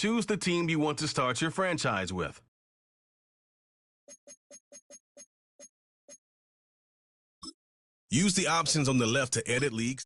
Choose the team you want to start your franchise with. Use the options on the left to edit leagues.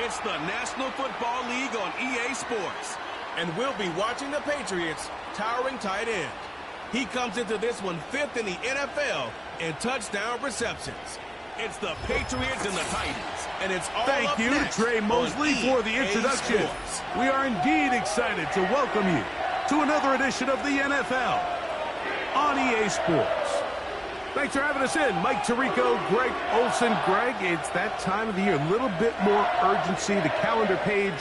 It's the National Football League on EA Sports. And we'll be watching the Patriots' towering tight end. He comes into this one 5th in the NFL in touchdown receptions. It's the Patriots and the Titans, and it's all Thank up you, next Trey Mosley, for the EA introduction. Sports. We are indeed excited to welcome you to another edition of the NFL on EA Sports. Thanks for having us in. Mike Tirico, Greg Olson. Greg, it's that time of the year. A little bit more urgency. The calendar page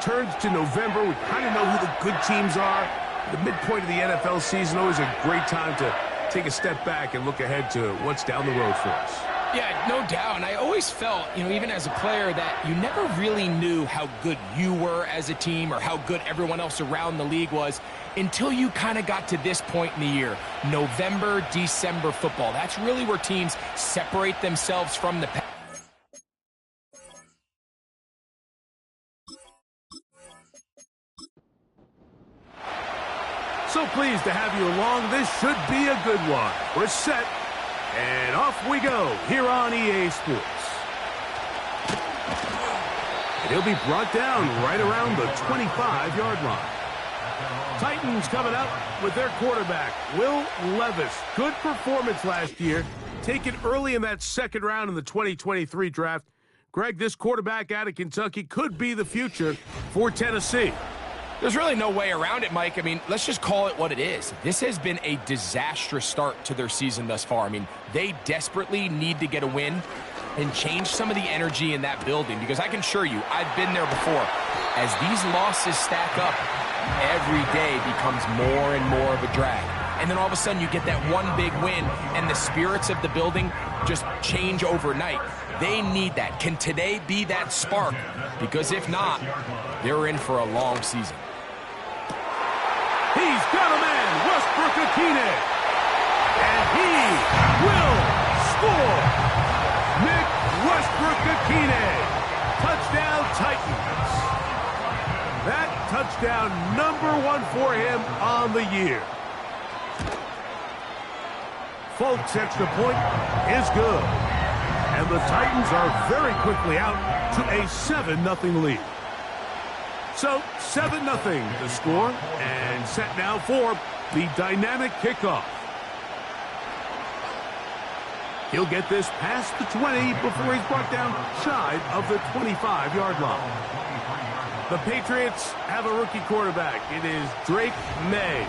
turns to November. We kind of know who the good teams are. The midpoint of the NFL season, always a great time to take a step back and look ahead to what's down the road for us. Yeah, no doubt. And I always felt, even as a player, that you never really knew how good you were as a team or how good everyone else around the league was until you kind of got to this point in the year. November, December football. That's really where teams separate themselves from the pack. So pleased to have you along. This should be a good one. We're set. And off we go here on EA Sports. And he'll be brought down right around the 25-yard line. Titans coming up with their quarterback, Will Levis. Good performance last year. Taken early in that second round in the 2023 draft. Greg, this quarterback out of Kentucky could be the future for Tennessee. There's really no way around it, Mike. Let's just call it what it is. This has been a disastrous start to their season thus far. They desperately need to get a win and change some of the energy in that building, because I can assure you, I've been there before. As these losses stack up, every day becomes more and more of a drag. And then all of a sudden you get that one big win, and the spirits of the building just change overnight. They need that. Can today be that spark? Because if not, they're in for a long season. He's got a man, Westbrook-Akine. And he will score. Nick Westbrook-Akine. Touchdown Titans. That touchdown #1 for him on the year. Folks, extra point is good. And the Titans are very quickly out to a 7-0 lead. So, 7-0 the score, and set now for the dynamic kickoff. He'll get this past the 20 before he's brought down shy of the 25-yard line. The Patriots have a rookie quarterback. It is Drake May.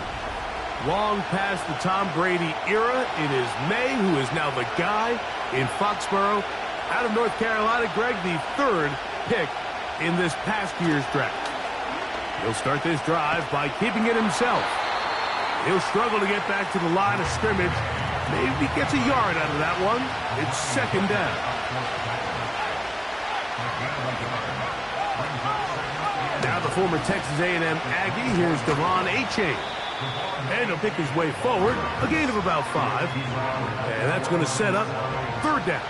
Long past the Tom Brady era, it is May who is now the guy in Foxborough. Out of North Carolina, Greg, the 3rd pick in this past year's draft. He'll start this drive by keeping it himself. He'll struggle to get back to the line of scrimmage. Maybe gets a yard out of that one. It's 2nd down. Now the former Texas A&M Aggie. Here's Devon Achane. And he'll pick his way forward. A gain of about 5. And that's going to set up 3rd down.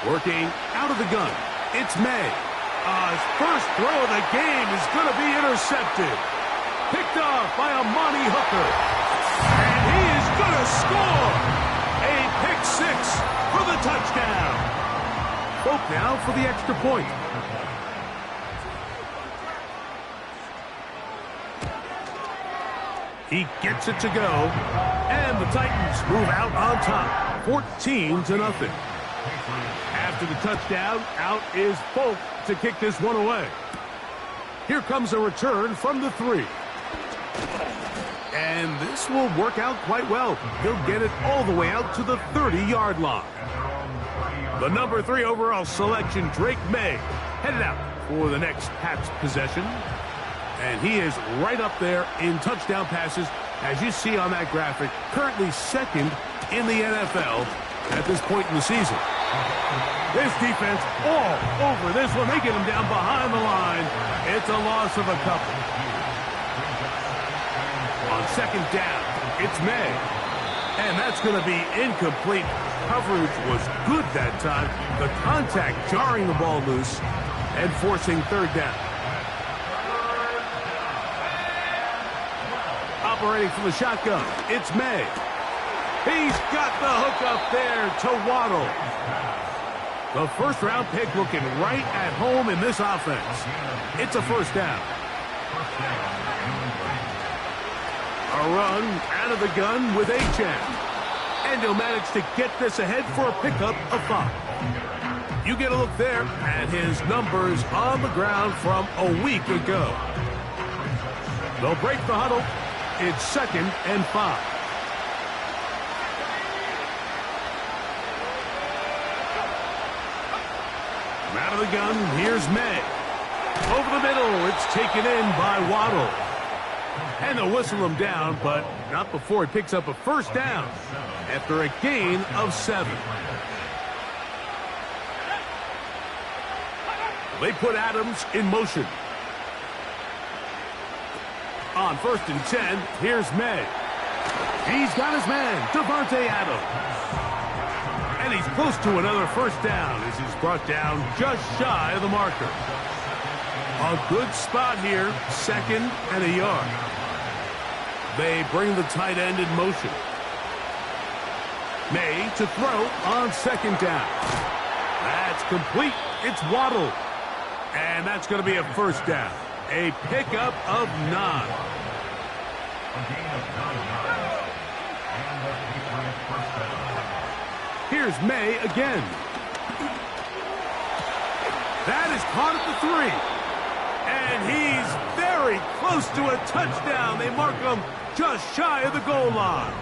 Working out of the gun, it's May. His first throw of the game is going to be intercepted. Picked off by Amani Hooker. And he is going to score. A pick 6 for the touchdown. Folk now for the extra point. He gets it to go. And the Titans move out on top. 14-0. After the touchdown, out is Folk to kick this one away. Here comes a return from the 3. And this will work out quite well. He'll get it all the way out to the 30-yard line. The number 3 overall selection, Drake May, headed out for the next Pats possession. And he is right up there in touchdown passes, as you see on that graphic, currently 2nd in the NFL at this point in the season. This defense all over this one. They get him down behind the line. It's a loss of a couple. On 2nd down, it's May. And that's going to be incomplete. Coverage was good that time. The contact jarring the ball loose and forcing 3rd down. Operating from the shotgun, it's May. He's got the hook up there to Waddle. The first-round pick looking right at home in this offense. It's a first down. A run out of the gun with Achane. And he'll manage to get this ahead for a pickup of 5. You get a look there at his numbers on the ground from a week ago. They'll break the huddle. It's 2nd and 5. Out of the gun, here's May. Over the middle, it's taken in by Waddle. And they'll whistle him down, but not before he picks up a first down after a gain of 7. They put Adams in motion. On 1st and 10, here's May. He's got his man, Devontae Adams. And he's close to another first down as he's brought down just shy of the marker. A good spot here, 2nd and a yard. They bring the tight end in motion. May to throw on 2nd down. That's complete. It's Waddle. And that's going to be a first down. A pickup of 9. Here's May again. That is caught at the 3. And he's very close to a touchdown. They mark him just shy of the goal line.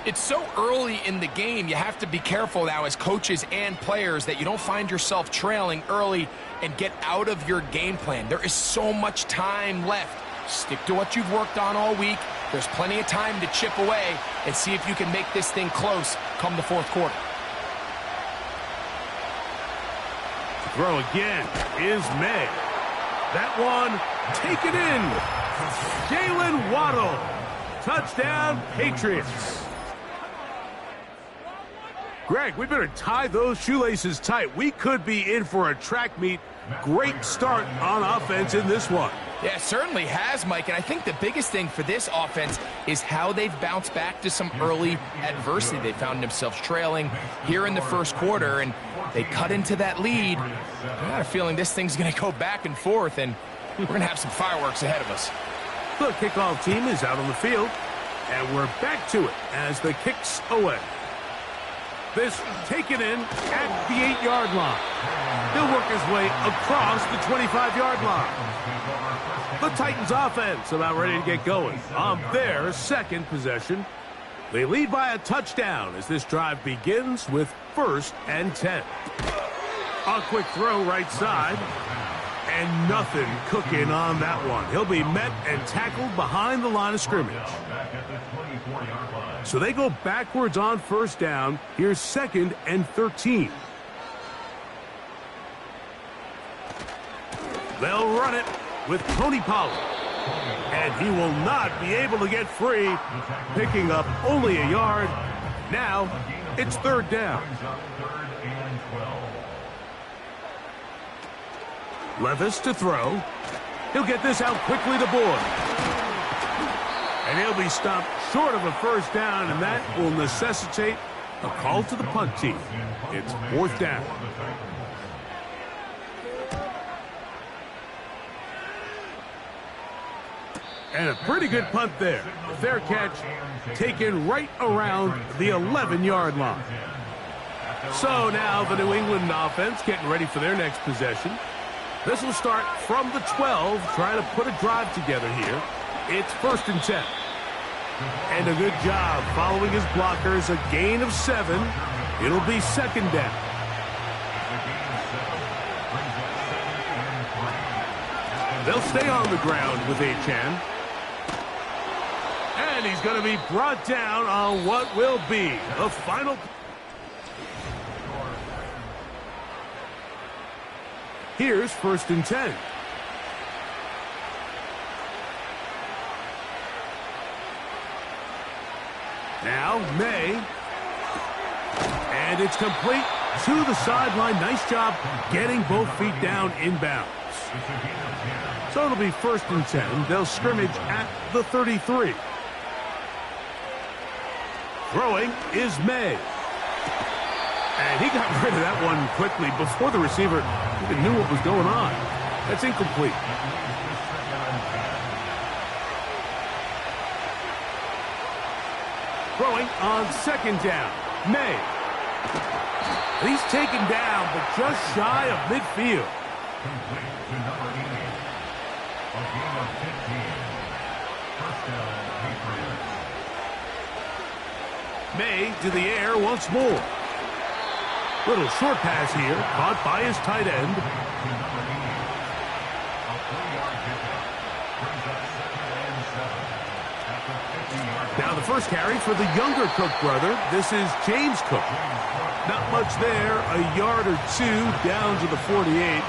It's so early in the game, you have to be careful now as coaches and players that you don't find yourself trailing early and get out of your game plan. There is so much time left. Stick to what you've worked on all week. There's plenty of time to chip away and see if you can make this thing close come the 4th quarter. To throw again is May. That one taken in. Jalen Waddle. Touchdown, Patriots. Greg, we better tie those shoelaces tight. We could be in for a track meet. Great start on offense in this one. Yeah, it certainly has, Mike, and I think the biggest thing for this offense is how they've bounced back to some early adversity. They found themselves trailing here in the 1st quarter, and they cut into that lead. I got a feeling this thing's going to go back and forth, and we're going to have some fireworks ahead of us. The kickoff team is out on the field, and we're back to it as the kick's away. This taken in at the 8-yard line. He'll work his way across the 25-yard line. The Titans offense about ready to get going on their 2nd possession. They lead by a touchdown as this drive begins with 1st and 10. A quick throw right side. And nothing cooking on that one. He'll be met and tackled behind the line of scrimmage. So they go backwards on 1st down. Here's 2nd and 13. They'll run it with Tony Pollard. And he will not be able to get free, picking up only a yard. Now it's 3rd down. Levis to throw. He'll get this out quickly to Boyd. And he'll be stopped short of a first down, and that will necessitate a call to the punt team. It's 4th down. And a pretty good punt there. A fair catch taken right around the 11-yard line. So now the New England offense getting ready for their next possession. This will start from the 12, trying to put a drive together here. It's 1st and 10. And a good job following his blockers, a gain of 7. It'll be 2nd down. They'll stay on the ground with Achane. And he's going to be brought down on what will be the final. Here's 1st and 10. Now May. And it's complete to the sideline. Nice job getting both feet down inbounds. So it'll be 1st and 10. They'll scrimmage at the 33. Throwing is May. And he got rid of that one quickly before the receiver even knew what was going on. That's incomplete. Throwing on second down. May. He's taken down, but just shy of midfield. Complete to number 88. A gain of 15. First down, Patriots. May to the air once more. Little short pass here, caught by his tight end. Now the first carry for the younger Cook brother. This is James Cook. Not much there, a yard or two down to the 48.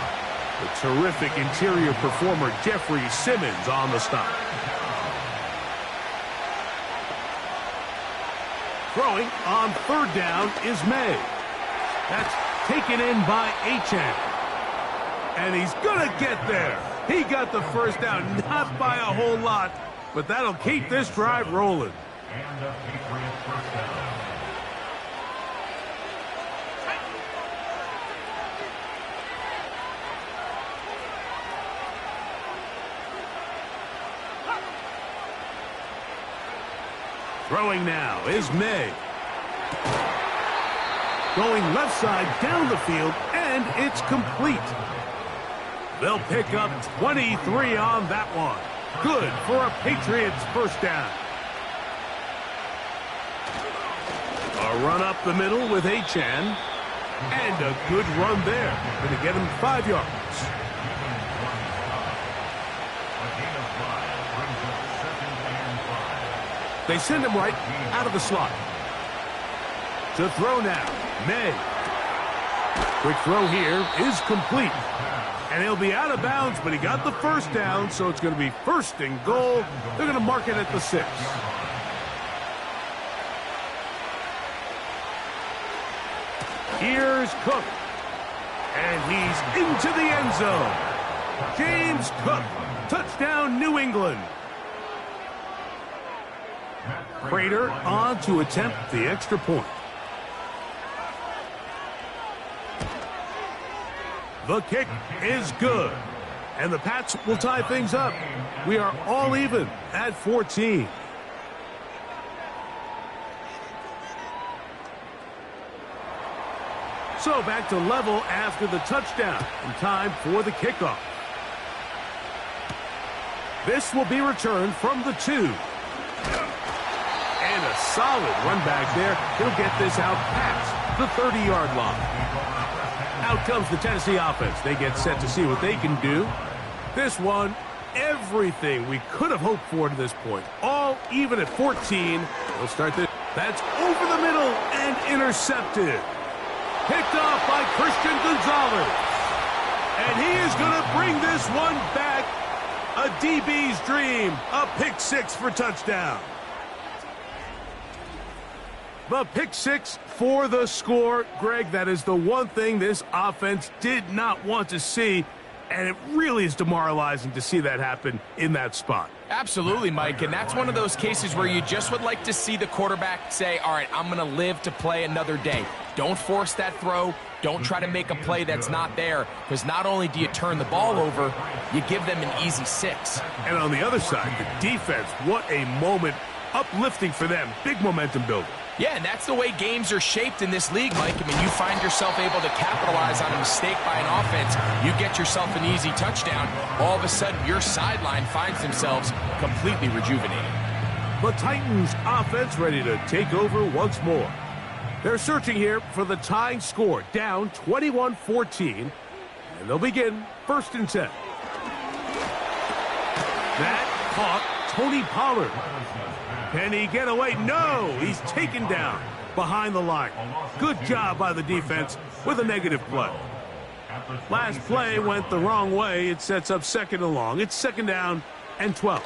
The terrific interior performer Jeffrey Simmons on the stop. Throwing on third down is May. That's taken in by Achane. And he's going to get there. He got the first down, not by a whole lot, but that'll keep this drive rolling. And a Patriot first down. Throwing now is May. Going left side down the field, and it's complete. They'll pick up 23 on that one. Good for a Patriots first down. A run up the middle with Achane. And a good run there. Going to get him 5 yards. They send him right out of the slot. To throw now, May. Quick throw here is complete. And he'll be out of bounds, but he got the first down, so it's going to be first and goal. They're going to mark it at the 6. Here's Cook. And he's into the end zone. James Cook, touchdown New England. Prater on to attempt the extra point. The kick is good. And the Pats will tie things up. We are all even at 14. So back to level after the touchdown. And time for the kickoff. This will be returned from the 2. And a solid run back there. He'll get this out past the 30-yard line. Out comes the Tennessee offense. They get set to see what they can do. This one, everything we could have hoped for to this point. All even at 14. We'll start this. That's over the middle and intercepted. Picked off by Christian Gonzalez. And he is going to bring this one back. A DB's dream. A pick 6 for touchdown. The pick 6 for the score. Greg, that is the one thing this offense did not want to see, and it really is demoralizing to see that happen in that spot. Absolutely, Mike, and that's one of those cases where you just would like to see the quarterback say, all right, I'm going to live to play another day. Don't force that throw. Don't try to make a play that's not there, because not only do you turn the ball over, you give them an easy 6. And on the other side, the defense, what a moment. Uplifting for them. Big momentum builder. Yeah, and that's the way games are shaped in this league, Mike. I mean, you find yourself able to capitalize on a mistake by an offense. You get yourself an easy touchdown. All of a sudden, your sideline finds themselves completely rejuvenated. The Titans offense ready to take over once more. They're searching here for the tying score, down 21-14. And they'll begin 1st and 10. That caught Tony Pollard. Can he get away? No, he's taken down behind the line. Good job by the defense with a negative play. Last play went the wrong way. It sets up 2nd and long. It's 2nd down and 12.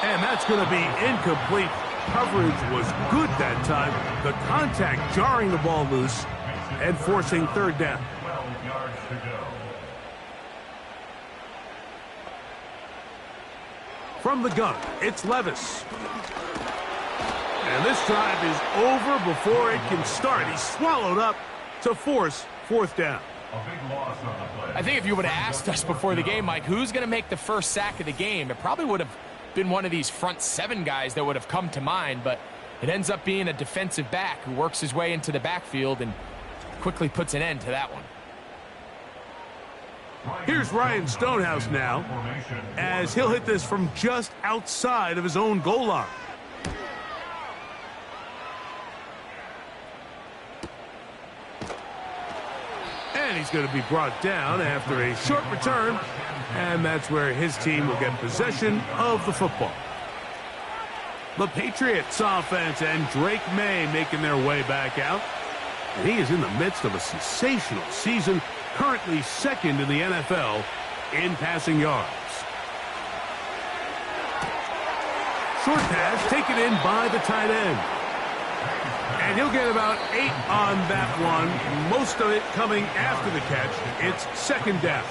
And that's going to be incomplete. Coverage was good that time. The contact jarring the ball loose and forcing 3rd down. 12 yards to go. From the gun, it's Levis. And this drive is over before it can start. He's swallowed up to force fourth down. A big loss on the play. I think if you would have asked us before the game, Mike, who's going to make the first sack of the game, it probably would have been one of these front seven guys that would have come to mind, but it ends up being a defensive back who works his way into the backfield and quickly puts an end to that one. Here's Ryan Stonehouse now, as he'll hit this from just outside of his own goal line. And he's going to be brought down after a short return, and that's where his team will get possession of the football. The Patriots offense and Drake May making their way back out. And he is in the midst of a sensational season, currently second in the NFL in passing yards. Short pass taken in by the tight end. And he'll get about 8 on that one, most of it coming after the catch. It's second down.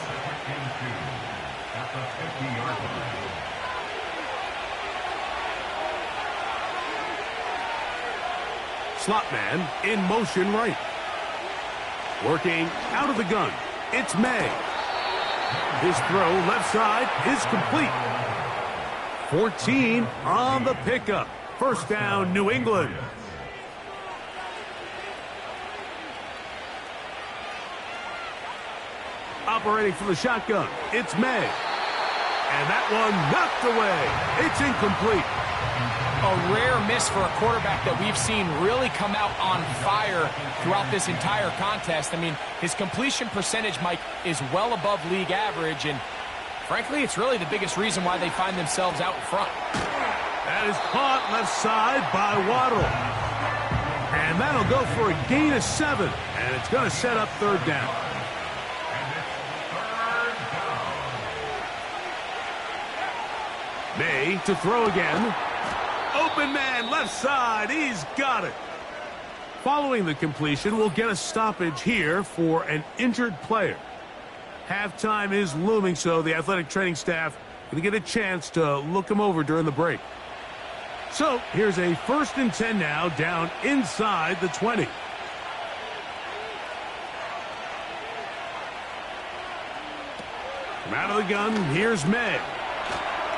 At the 50-yard line. Slot man in motion right. Working out of the gun. It's May. His throw left side is complete. 14 on the pickup. First down, New England. Operating from the shotgun, it's May. And that one knocked away. It's incomplete. A rare miss for a quarterback that we've seen really come out on fire throughout this entire contest. I mean, his completion percentage, Mike, is well above league average, and frankly, it's really the biggest reason why they find themselves out in front. That is caught left side by Waddle. And that'll go for a gain of 7, and it's going to set up third down. May to throw again. Open man, left side. He's got it. Following the completion, we'll get a stoppage here for an injured player. Halftime is looming, so the athletic training staff going to get a chance to look him over during the break. So here's a 1st and 10 now, down inside the 20. From out of the gun, here's May.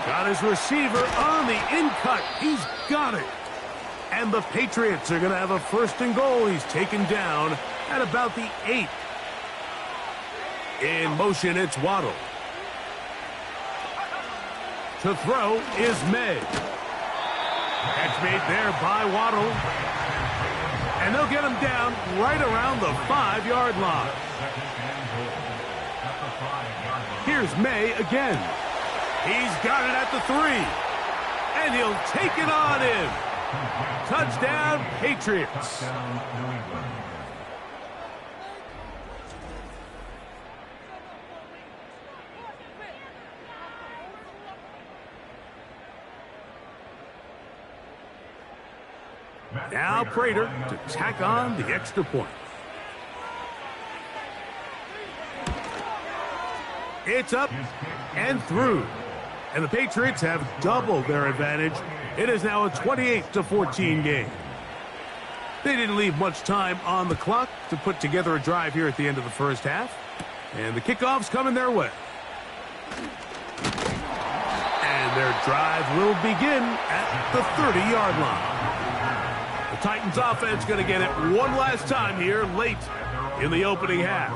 Got his receiver on the in-cut. He's got it. And the Patriots are going to have a 1st and goal. He's taken down at about the 8. In motion, it's Waddle. To throw is May. Catch made there by Waddle. And they'll get him down right around the 5-yard line. Here's May again. He's got it at the 3. And he'll take it on in. Touchdown, Patriots. Now Prater to tack on the extra point. It's up and through. And the Patriots have doubled their advantage. It is now a 28-14 game. They didn't leave much time on the clock to put together a drive here at the end of the first half. And the kickoff's coming their way. And their drive will begin at the 30-yard line. The Titans offense going to get it one last time here late in the opening half.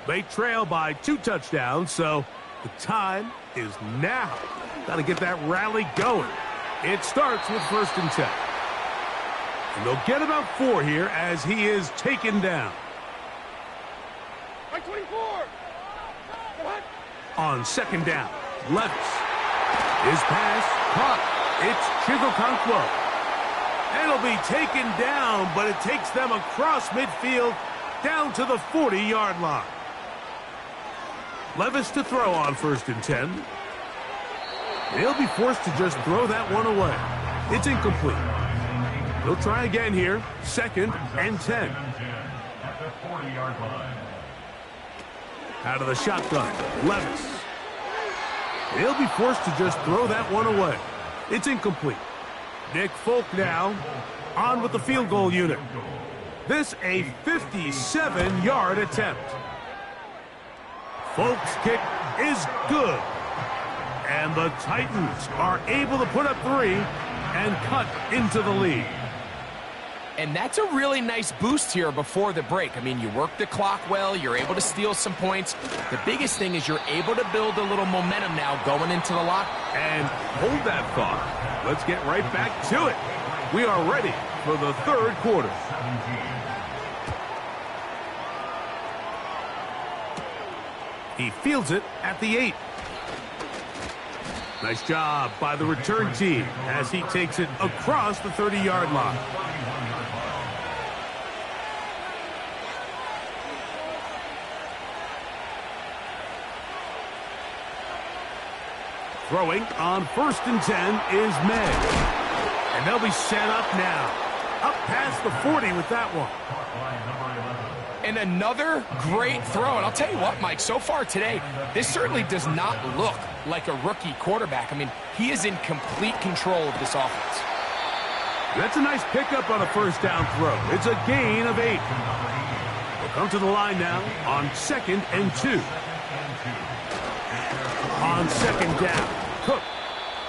They trail by 2 touchdowns, so the time is now. Got to get that rally going. It starts with 1st and 10. And they'll get about 4 here as he is taken down. Right 24. On 2nd down, Levis. His pass caught. It's Chigokonkwo. And it'll be taken down, but it takes them across midfield down to the 40-yard line. Levis to throw on 1st and 10. They'll be forced to just throw that one away. It's incomplete. They'll try again here. 2nd and 10. At the 40-yard line. Out of the shotgun, Levis. They'll be forced to just throw that one away. It's incomplete. Nick Folk now on with the field goal unit. This a 57-yard attempt. Folk's kick is good. And the Titans are able to put up 3 and cut into the lead. And that's a really nice boost here before the break. I mean, you work the clock well, you're able to steal some points. The biggest thing is you're able to build a little momentum now going into the lock. And hold that thought. Let's get right back to it. We are ready for the third quarter. He fields it at the 8. Nice job by the return team as he takes it across the 30-yard line. Throwing on 1st and 10 is May. And they'll be set up now. Up past the 40 with that one. And another great throw. And I'll tell you what, Mike, so far today, this certainly does not look like a rookie quarterback. I mean, he is in complete control of this offense. That's a nice pickup on a first down throw. It's a gain of 8. We'll come to the line now on 2nd and 2. On 2nd down, Cook.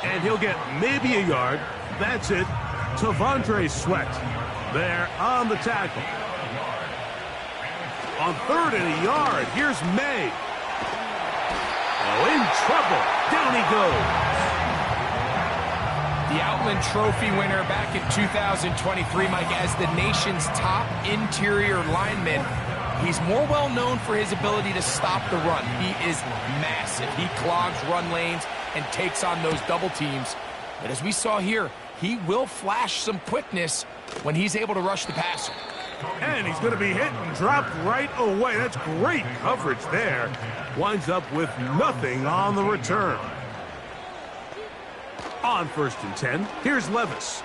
And he'll get maybe a yard. That's it. Tavondre Sweat there on the tackle. On 3rd and a yard, here's May. Oh, in trouble. Down he goes. The Outland Trophy winner back in 2023, Mike, as the nation's top interior lineman. He's more well known for his ability to stop the run. He is massive. He clogs run lanes and takes on those double teams. But as we saw here, he will flash some quickness when he's able to rush the passer. And he's going to be hit and dropped right away. That's great coverage there. Winds up with nothing on the return. On 1st and 10, here's Levis.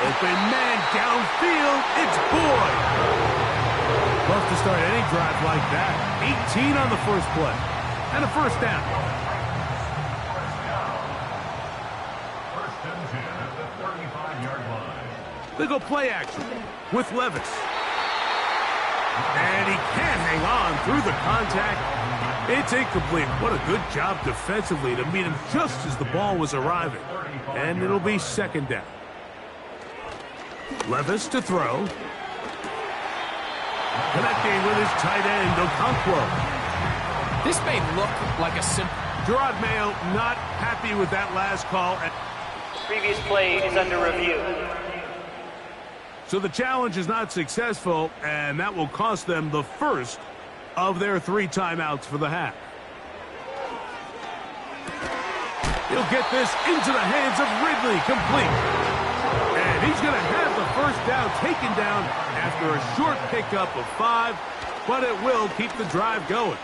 Open man downfield. It's Boyd. Tough to start any drive like that. 18 on the first play. And a first down. 1st and 10 at the 35-yard line. They go play action with Levis. And he can't hang on through the contact. It's incomplete. What a good job defensively to meet him just as the ball was arriving. And it'll be 2nd down. Levis to throw. Connecting with his tight end, Okonkwo. This may look like a simple... Gerard Mayo not happy with that last call. Previous play is under review. So the challenge is not successful, and that will cost them the first of their 3 timeouts for the half. He'll get this into the hands of Ridley, complete. And he's going to have the first down taken down after a short pickup of 5, but it will keep the drive going.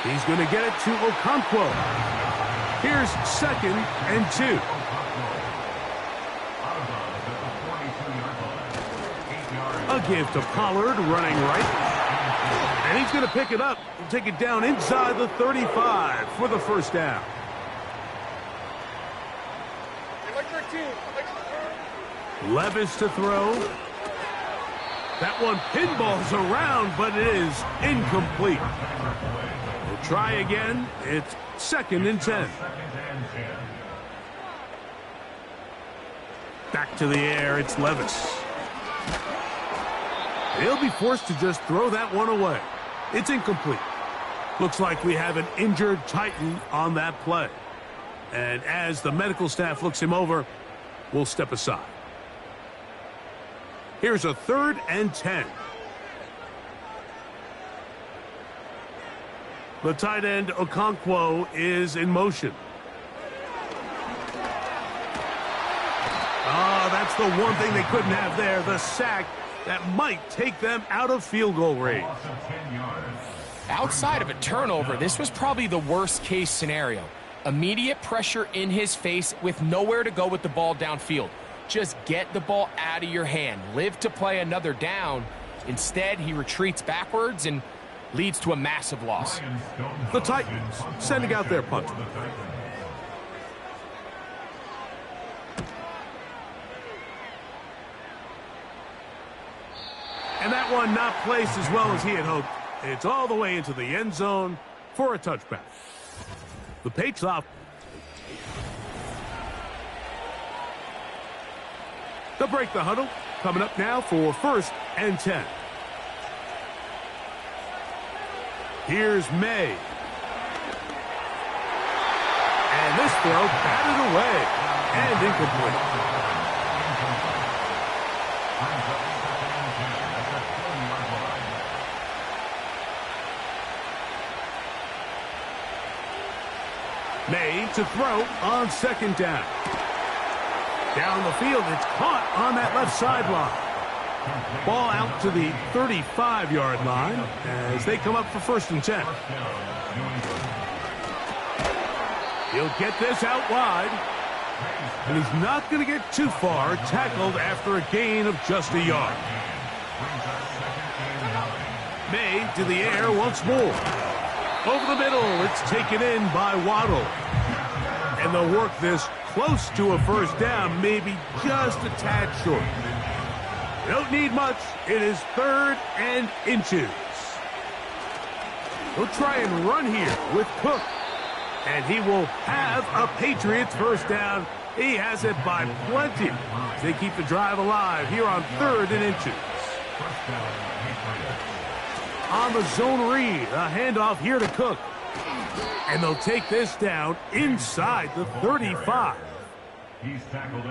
He's going to get it to Okonkwo. Here's 2nd and 2. A give to Pollard, running right. And he's going to pick it up and take it down inside the 35 for the first down. Levis to throw. That one pinballs around, but it is incomplete. We'll try again. It's 2nd and 10. Back to the air, it's Levis. He'll be forced to just throw that one away. It's incomplete. Looks like we have an injured Titan on that play. And as the medical staff looks him over, we'll step aside. Here's a 3rd and 10. The tight end, Okonkwo, is in motion. Oh, that's the one thing they couldn't have there, the sack that might take them out of field goal range. Outside of a turnover, this was probably the worst case scenario. Immediate pressure in his face with nowhere to go with the ball downfield. Just get the ball out of your hand. Live to play another down. Instead, he retreats backwards and leads to a massive loss. The Titans sending out their punter. And that one not placed as well as he had hoped. It's all the way into the end zone for a touchback. The Patriots off. They'll break the huddle. Coming up now for 1st and 10. Here's May. And this throw batted away and incomplete. May to throw on 2nd down. Down the field, it's caught on that left sideline. Ball out to the 35-yard line as they come up for 1st and 10. He'll get this out wide. And he's not going to get too far, tackled after a gain of just a yard. May to the air once more. Over the middle, it's taken in by Waddle. And they'll work this close to a 1st down, maybe just a tad short. Don't need much. It is 3rd and inches. He'll try and run here with Cook. And he will have a Patriots 1st down. He has it by plenty. They keep the drive alive here on 3rd and inches. On the zone read, a handoff here to Cook. And they'll take this down inside the 35.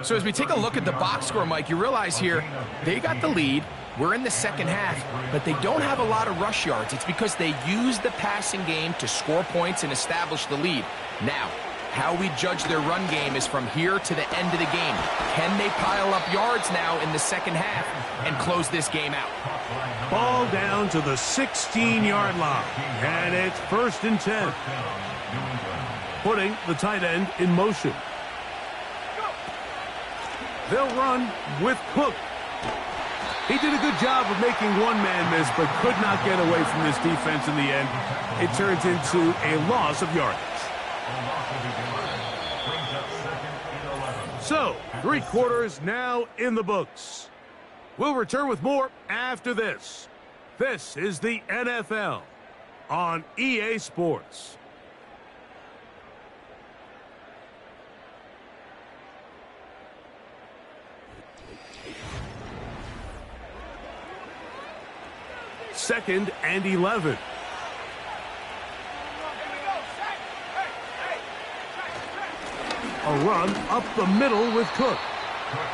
So as we take a look at the box score, Mike, you realize here they got the lead. We're in the 2nd half, but they don't have a lot of rush yards. It's because they use the passing game to score points and establish the lead. Now, how we judge their run game is from here to the end of the game. Can they pile up yards now in the 2nd half and close this game out? Ball down to the 16-yard line, and it's 1st and 10. Putting the tight end in motion. They'll run with Cook. He did a good job of making one man miss, but could not get away from this defense in the end. It turns into a loss of yardage. So, 3 quarters now in the books. We'll return with more after this. This is the NFL on EA Sports. Second and 11. A run up the middle with Cook.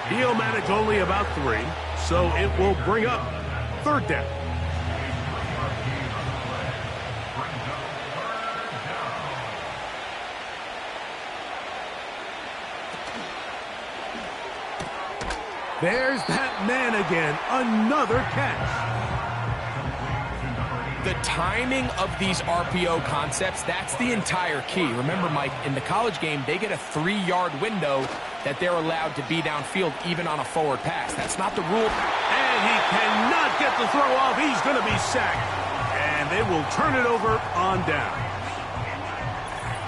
He'll manage only about 3, so it will bring up 3rd down. There's that man again. Another catch. The timing of these RPO concepts, that's the entire key. Remember, Mike, in the college game, they get a 3-yard window that they're allowed to be downfield even on a forward pass. That's not the rule. And he cannot get the throw off. He's going to be sacked. And they will turn it over on down.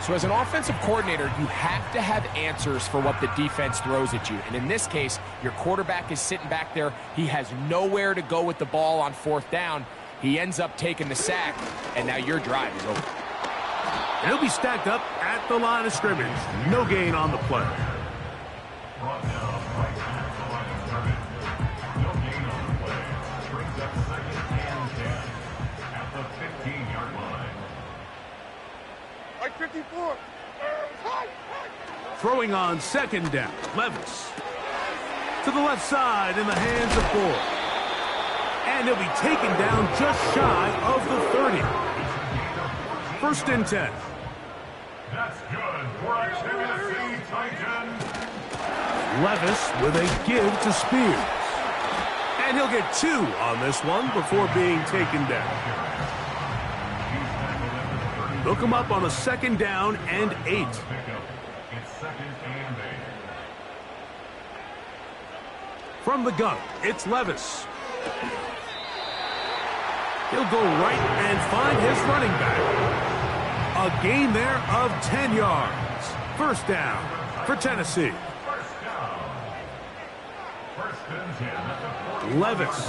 So as an offensive coordinator, you have to have answers for what the defense throws at you. And in this case, your quarterback is sitting back there. He has nowhere to go with the ball on 4th down. He ends up taking the sack, and now your drive is over. And he'll be stacked up at the line of scrimmage. No gain on the play. Brought down right at the line of scrimmage. No gain on the play. Brings up 2nd and 10 at the 15-yard line. Like 54. Throwing on 2nd down. Levis. To the left side in the hands of Ford. And he'll be taken down just shy of the 30. 1st and 10. That's good for a Tennessee Titan. Levis with a give to Spears. And he'll get 2 on this one before being taken down. They'll come up on a 2nd down and 8. It's 2nd and 8. From the gun, it's Levis. He'll go right and find his running back. A gain there of 10 yards. 1st down for Tennessee. 1st down. 1st and 10 at the 40. Levis.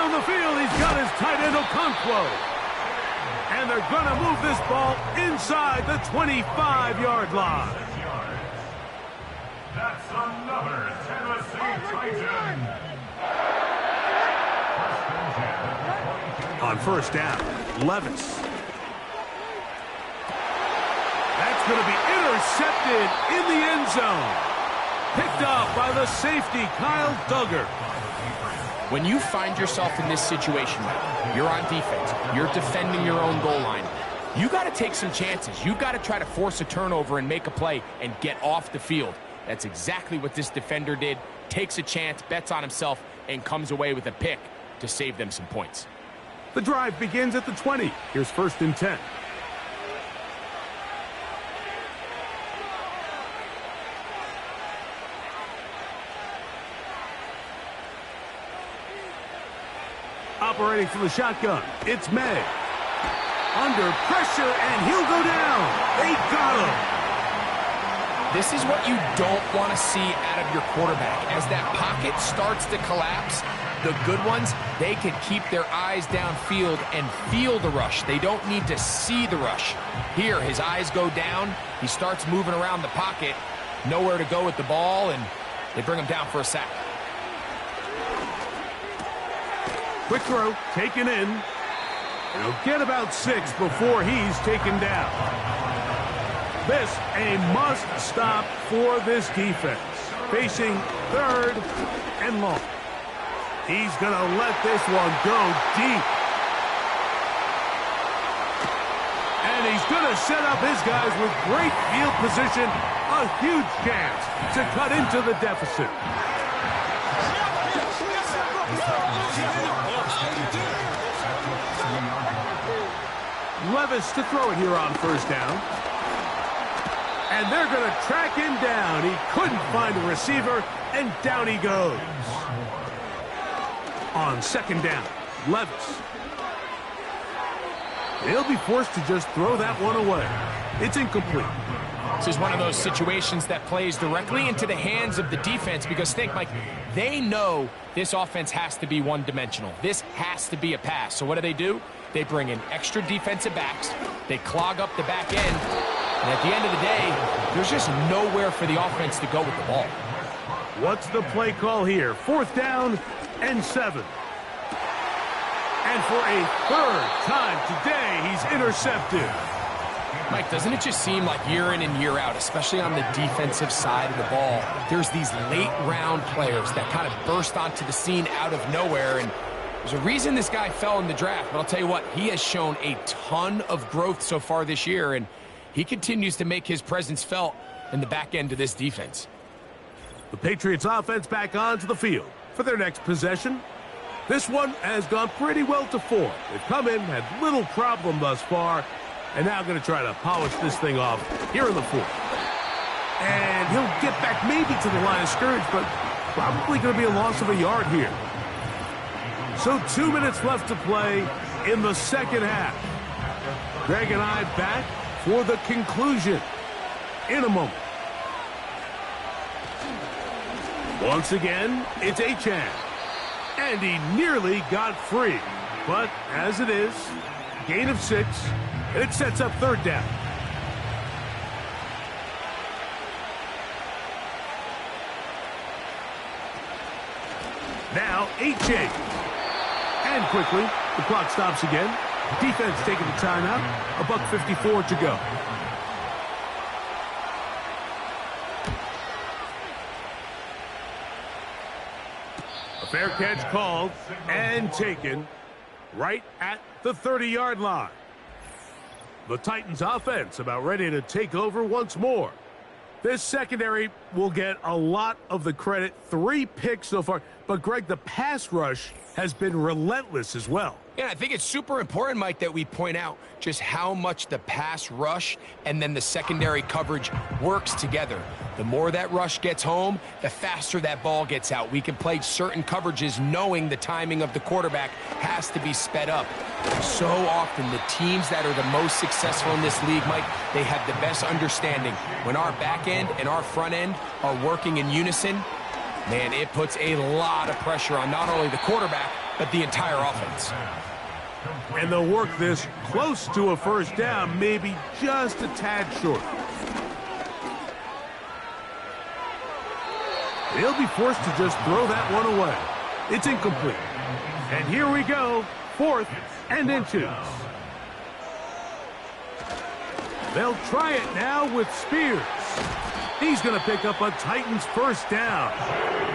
Down the field, he's got his tight end Okonkwo. And they're going to move this ball inside the 25-yard line. That's another Tennessee Titan. On first down, Levis. That's going to be intercepted in the end zone. Picked up by the safety, Kyle Duggar. When you find yourself in this situation, you're on defense, you're defending your own goal line, you got to take some chances. You got to try to force a turnover and make a play and get off the field. That's exactly what this defender did. Takes a chance, bets on himself, and comes away with a pick to save them some points. The drive begins at the 20. Here's 1st and 10. Operating from the shotgun, it's May. Under pressure, and he'll go down. They got him. This is what you don't want to see out of your quarterback. As that pocket starts to collapse, the good ones, they can keep their eyes downfield and feel the rush. They don't need to see the rush. Here, his eyes go down. He starts moving around the pocket. Nowhere to go with the ball, and they bring him down for a sack. Quick throw, taken in. He'll get about 6 before he's taken down. This a must stop for this defense. Facing 3rd and long. He's going to let this one go deep. And he's going to set up his guys with great field position. A huge chance to cut into the deficit. Levis to throw it here on first down. And they're going to track him down. He couldn't find a receiver, and down he goes. On 2nd down, Levis. They'll be forced to just throw that one away. It's incomplete. This is one of those situations that plays directly into the hands of the defense because, think, Mike, they know this offense has to be one-dimensional. This has to be a pass. So what do? They bring in extra defensive backs. They clog up the back end. And at the end of the day, there's just nowhere for the offense to go with the ball. What's the play call here? 4th down and 7. And for a 3rd time today, he's intercepted. Mike, doesn't it just seem like year in and year out, especially on the defensive side of the ball, there's these late-round players that kind of burst onto the scene out of nowhere, and there's a reason this guy fell in the draft, but I'll tell you what, he has shown a ton of growth so far this year, and he continues to make his presence felt in the back end of this defense. The Patriots offense back onto the field for their next possession. This one has gone pretty well to form. They've come in, had little problem thus far, and now going to try to polish this thing off here in the 4th. And he'll get back maybe to the line of scrimmage, but probably going to be a loss of a yard here. So 2 minutes left to play in the 2nd half. Greg and I back for the conclusion in a moment. Once again, it's Achane. And he nearly got free. But as it is, gain of 6, and it sets up 3rd down. Now, Achane. And quickly, the clock stops again. Defense taking the timeout. $1:54 to go. A fair catch called and taken right at the 30-yard line. The Titans offense about ready to take over once more. This secondary will get a lot of the credit. 3 picks so far. But, Greg, the pass rush has been relentless as well. Yeah, I think it's super important, Mike, that we point out just how much the pass rush and then the secondary coverage works together. The more that rush gets home, the faster that ball gets out. We can play certain coverages knowing the timing of the quarterback has to be sped up. So often, the teams that are the most successful in this league, Mike, they have the best understanding. When our back end and our front end are working in unison, man, it puts a lot of pressure on not only the quarterback, but the entire offense. And they'll work this close to a first down, maybe just a tad short. They'll be forced to just throw that one away. It's incomplete. And here we go, 4th and inches. They'll try it now with Spears. He's going to pick up a Titans first down.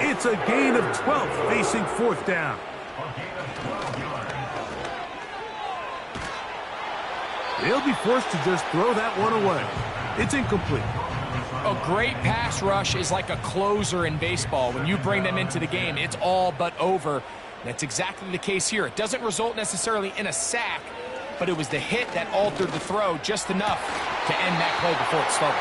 It's a gain of 12 facing 4th down. They'll be forced to just throw that one away. It's incomplete. A great pass rush is like a closer in baseball. When you bring them into the game, it's all but over. That's exactly the case here. It doesn't result necessarily in a sack, but it was the hit that altered the throw just enough to end that play before it started.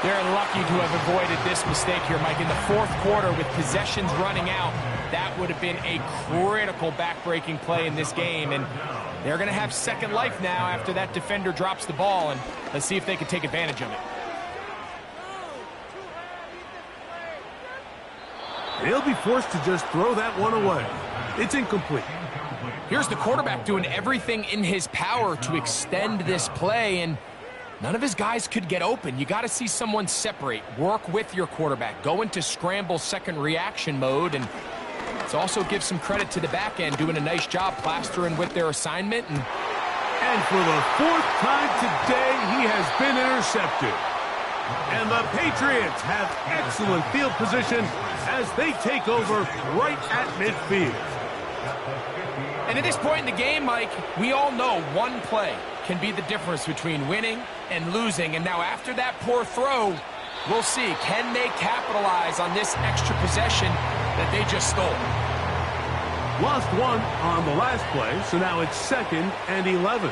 They're lucky to have avoided this mistake here, Mike. In the 4th quarter, with possessions running out, that would have been a critical back-breaking play in this game, and they're going to have second life now after that defender drops the ball, and let's see if they can take advantage of it. They'll be forced to just throw that one away. It's incomplete. Here's the quarterback doing everything in his power to extend this play, and none of his guys could get open. You got to see someone separate, work with your quarterback, go into scramble second reaction mode, and let's also give some credit to the back end doing a nice job plastering with their assignment. And for the 4th time today, he has been intercepted. And the Patriots have excellent field position as they take over right at midfield. And at this point in the game, Mike, we all know one play can be the difference between winning and losing. And now after that poor throw, we'll see, can they capitalize on this extra possession that they just stole? Lost one on the last play, so now it's 2nd and 11.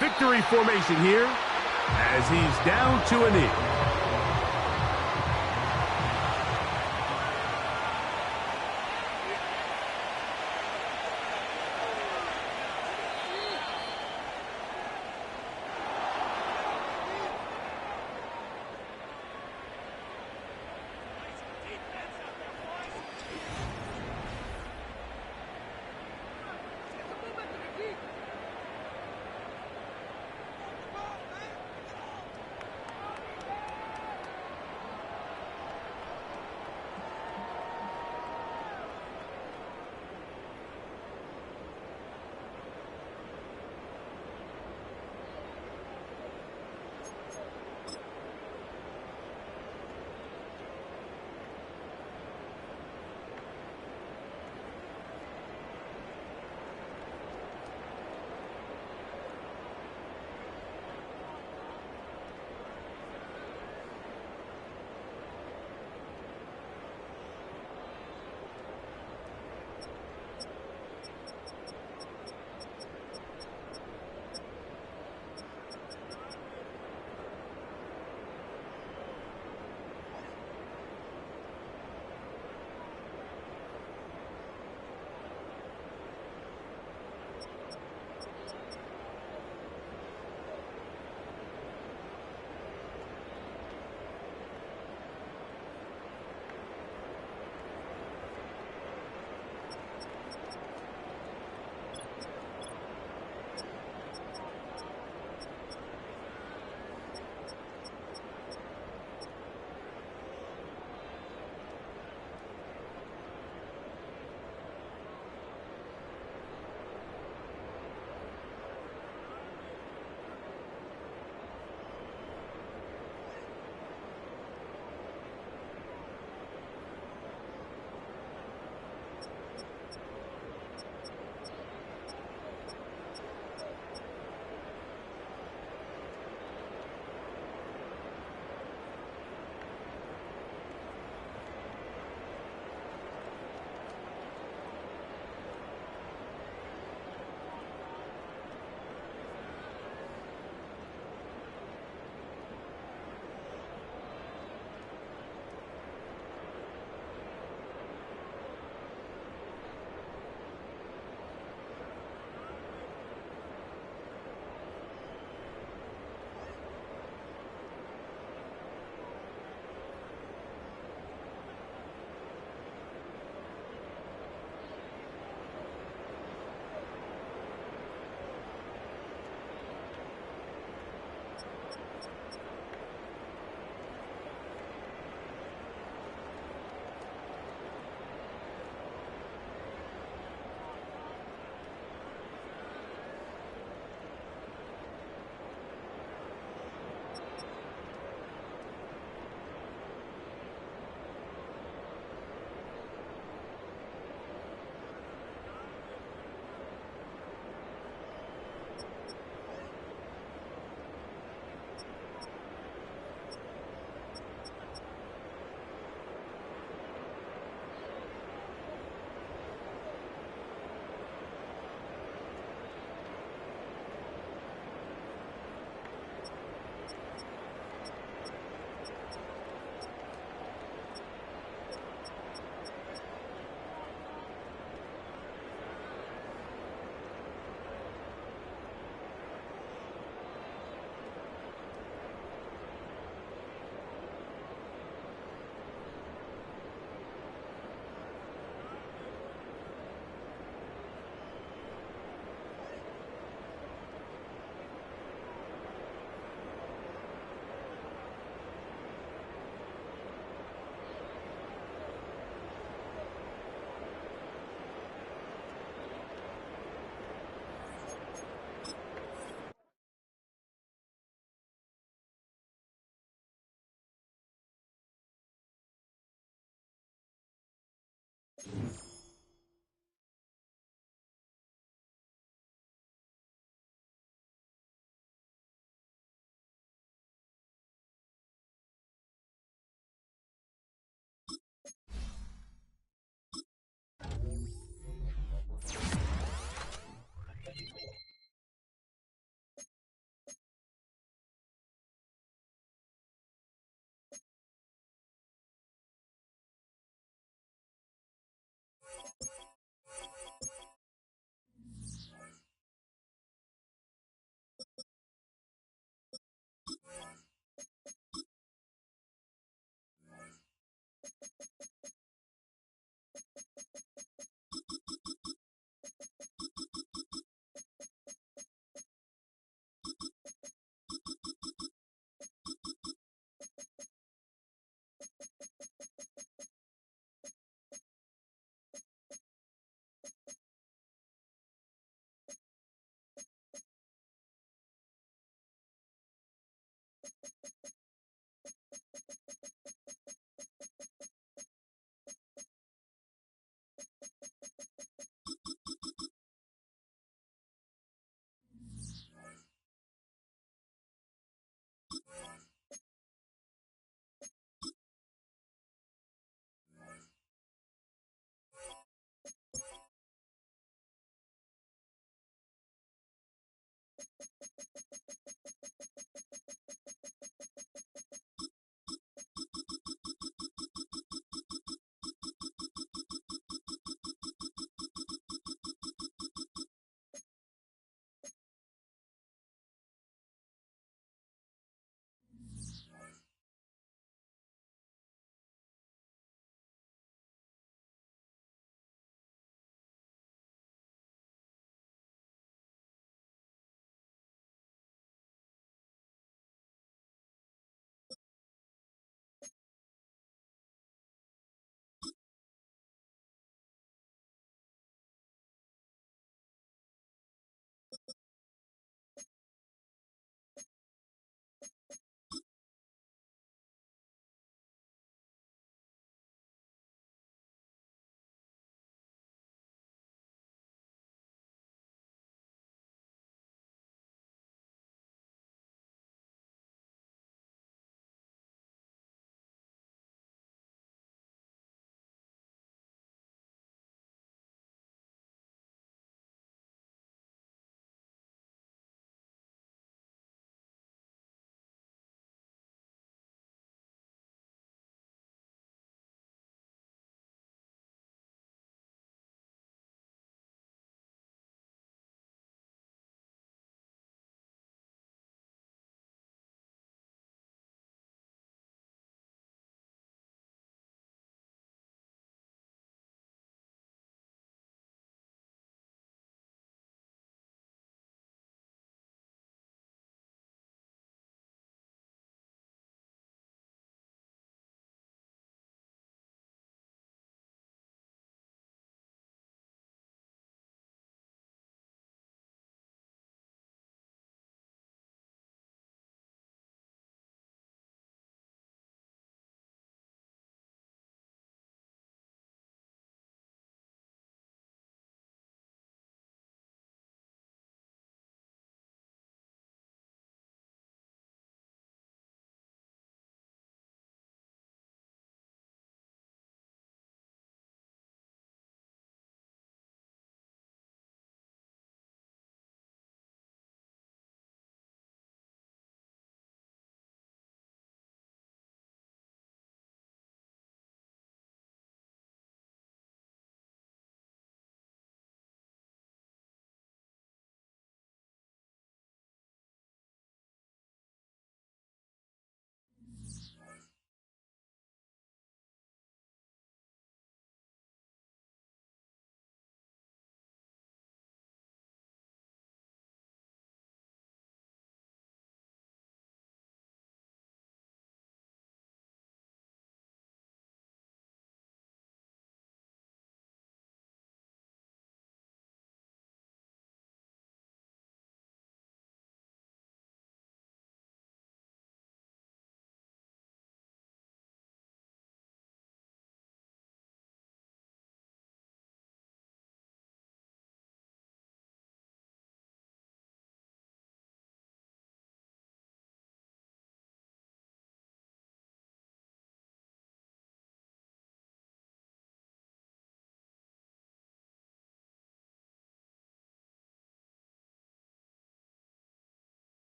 Victory formation here as he's down to a knee.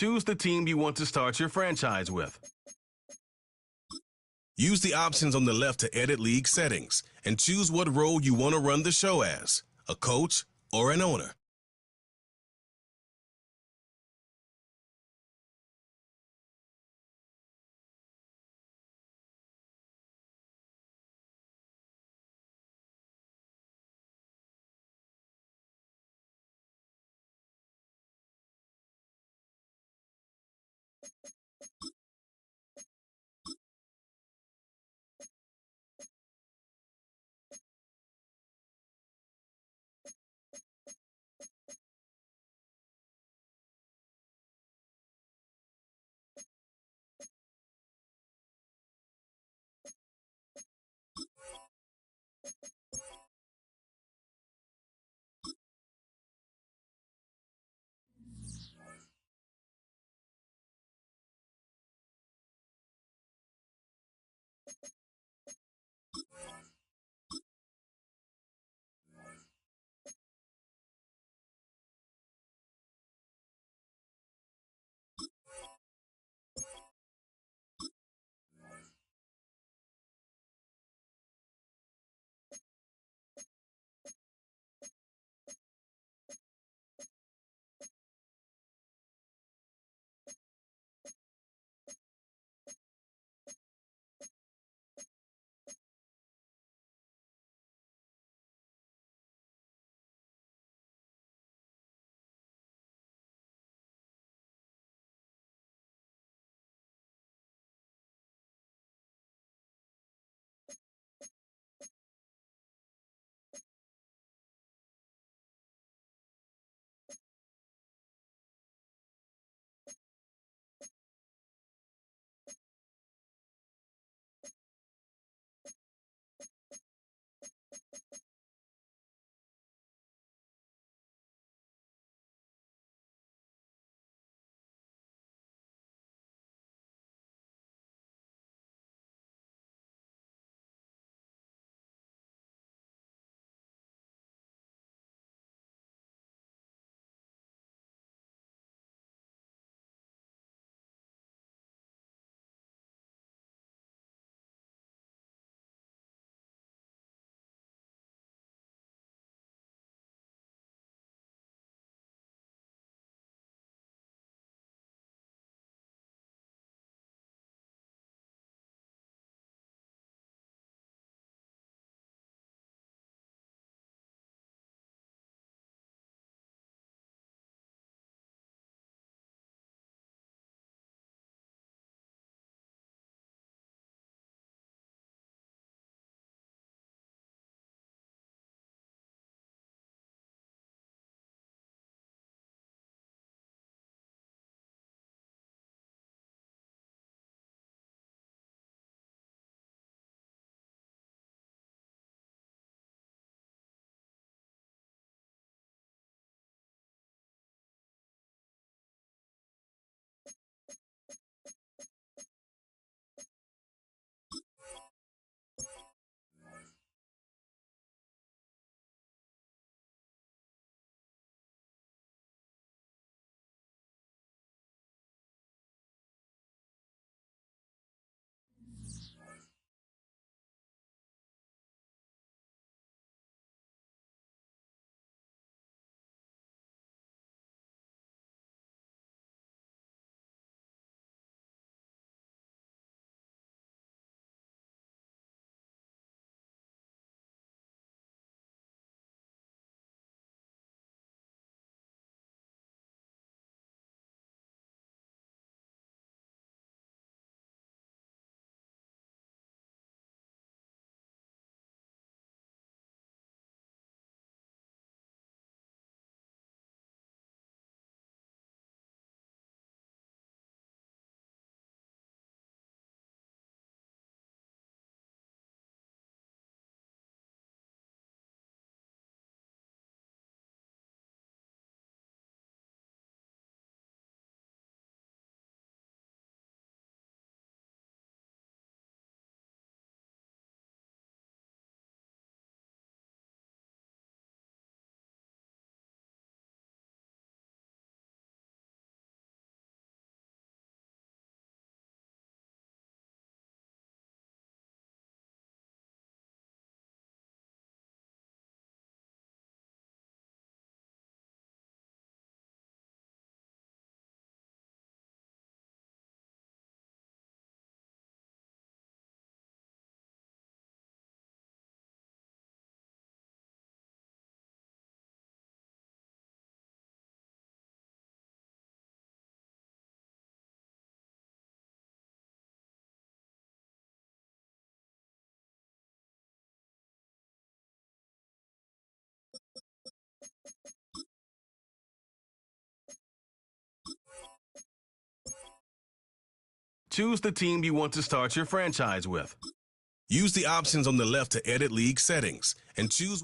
choose the team you want to start your franchise with. Use the options on the left to edit league settings and choose what role you want to run the show as, a coach or an owner. Choose the team you want to start your franchise with. Use the options on the left to edit league settings and choose.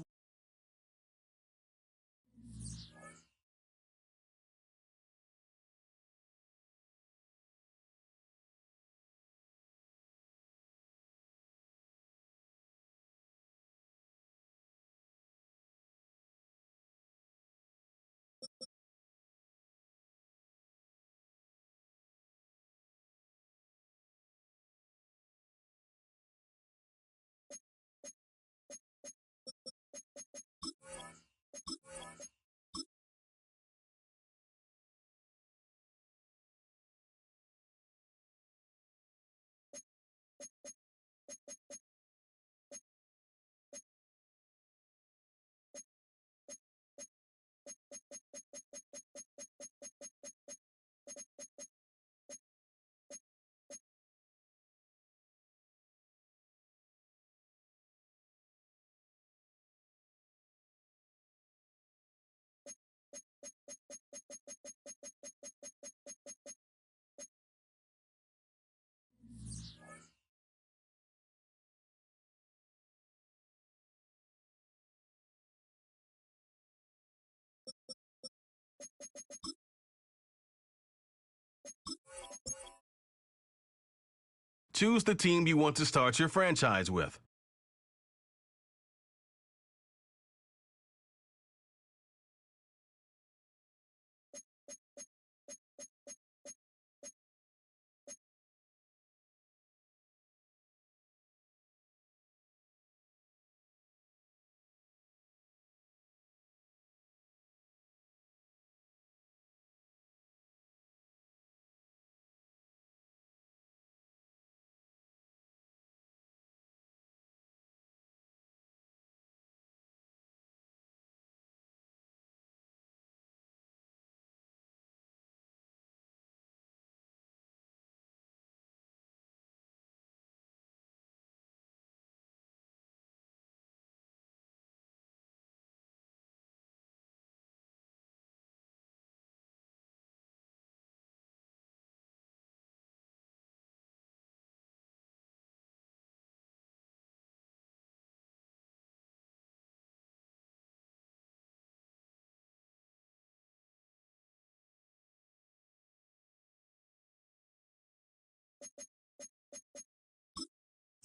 Choose the team you want to start your franchise with.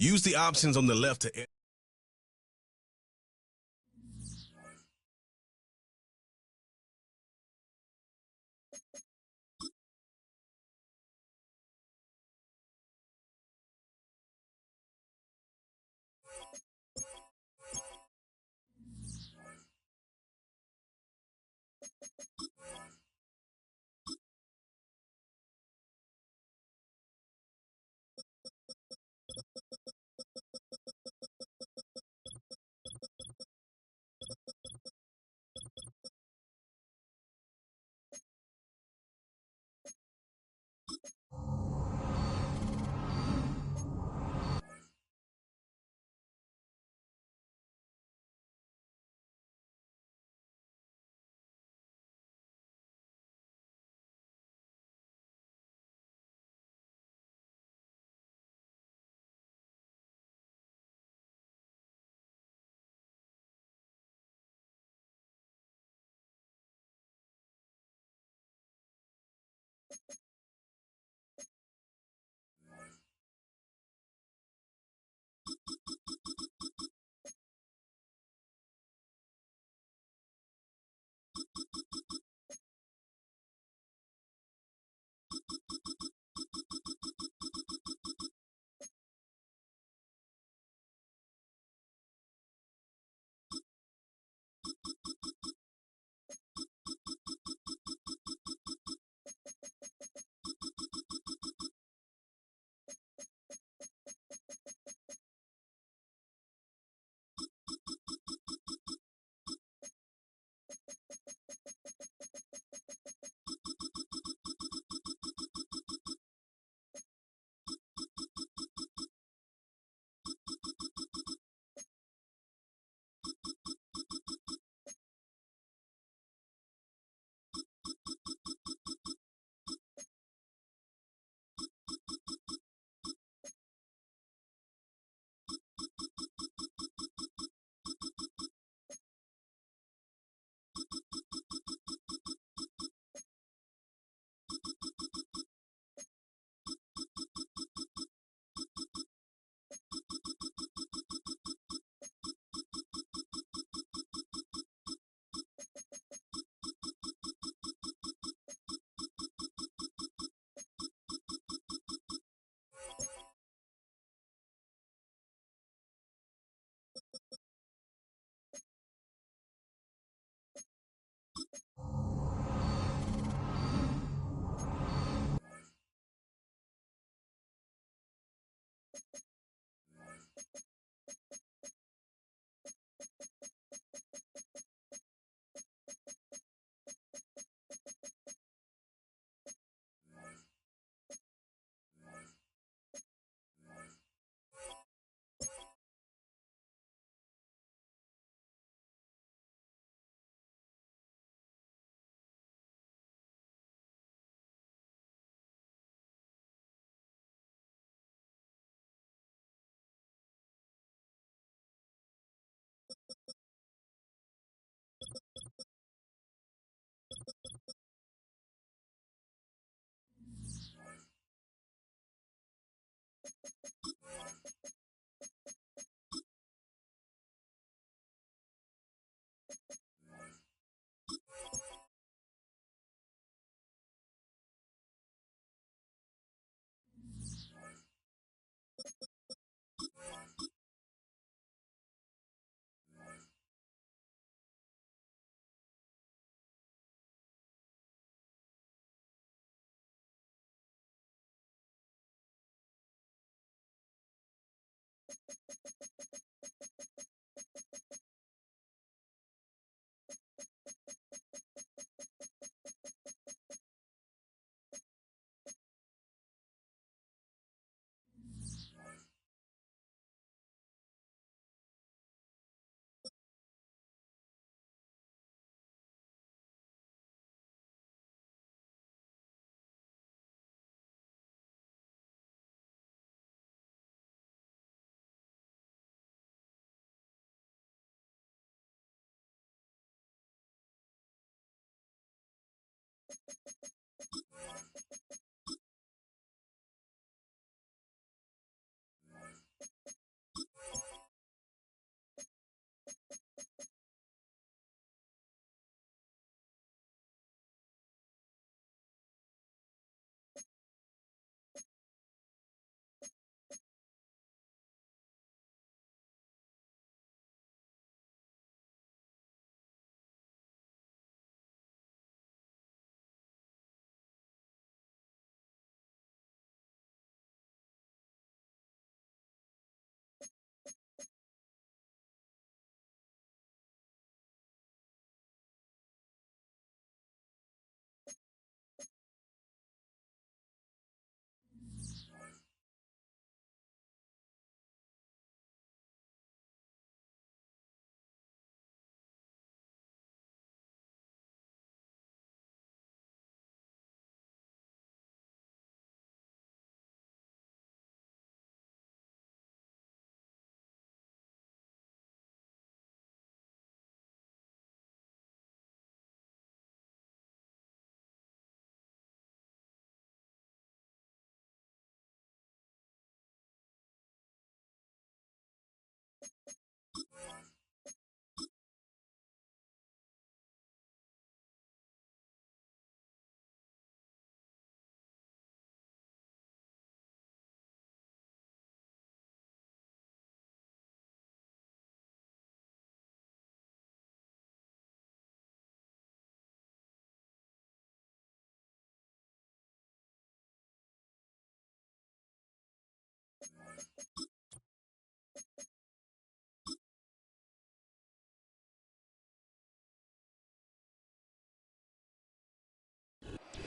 Use the options on the left to edit.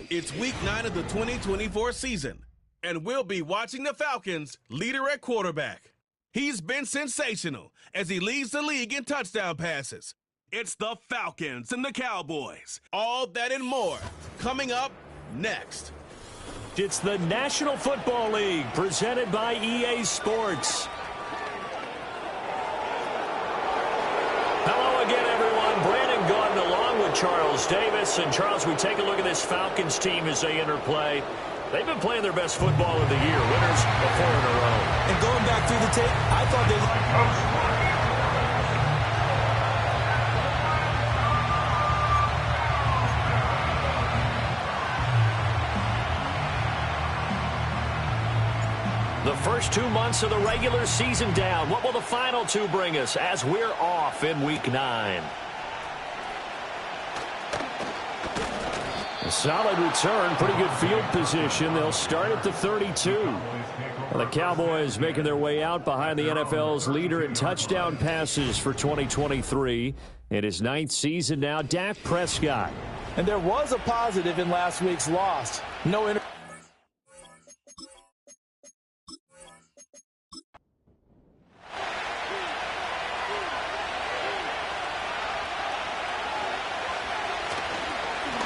It's week 9 of the 2024 season, and we'll be watching the Falcons' leader at quarterback. He's been sensational as he leads the league in touchdown passes. It's the Falcons and the Cowboys. All that and more coming up next. It's the National Football League presented by EA Sports. Hello again, everyone. Brandon Gordon along with Charles Davis. And Charles, we take a look at this Falcons team as they enter play. They've been playing their best football of the year. Winners of 4 in a row. And going back through the tape, I thought they... The First 2 months of the regular season down. What will the final 2 bring us as we're off in Week 9? A solid return, pretty good field position. They'll start at the 32. Well, the Cowboys making their way out behind the NFL's leader in touchdown passes for 2023. In his 9th season now, Dak Prescott. And there was a positive in last week's loss. No inter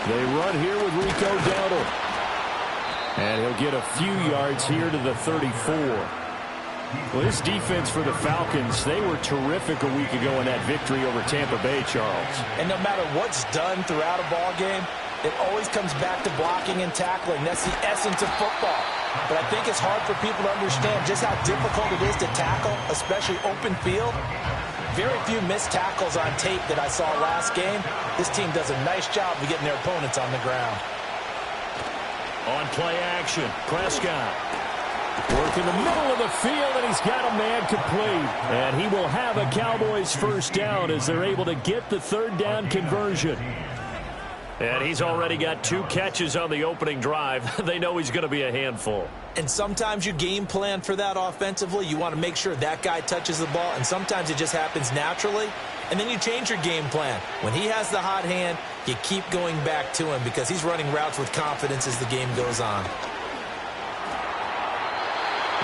They run here with Rico Dowdle. And he'll get a few yards here to the 34. Well, this defense for the Falcons, they were terrific a week ago in that victory over Tampa Bay, Charles. And no matter what's done throughout a ball game, it always comes back to blocking and tackling. That's the essence of football. But I think it's hard for people to understand just how difficult it is to tackle, especially open field. Very few missed tackles on tape that I saw last game. This team does a nice job of getting their opponents on the ground. On play action, Prescott. Work in the middle of the field, and he's got a man complete. And he will have a Cowboys first down as they're able to get the 3rd down conversion. And he's already got 2 catches on the opening drive. They know he's going to be a handful. And sometimes you game plan for that offensively. You want to make sure that guy touches the ball, and sometimes it just happens naturally. And then you change your game plan. When he has the hot hand, you keep going back to him because he's running routes with confidence as the game goes on.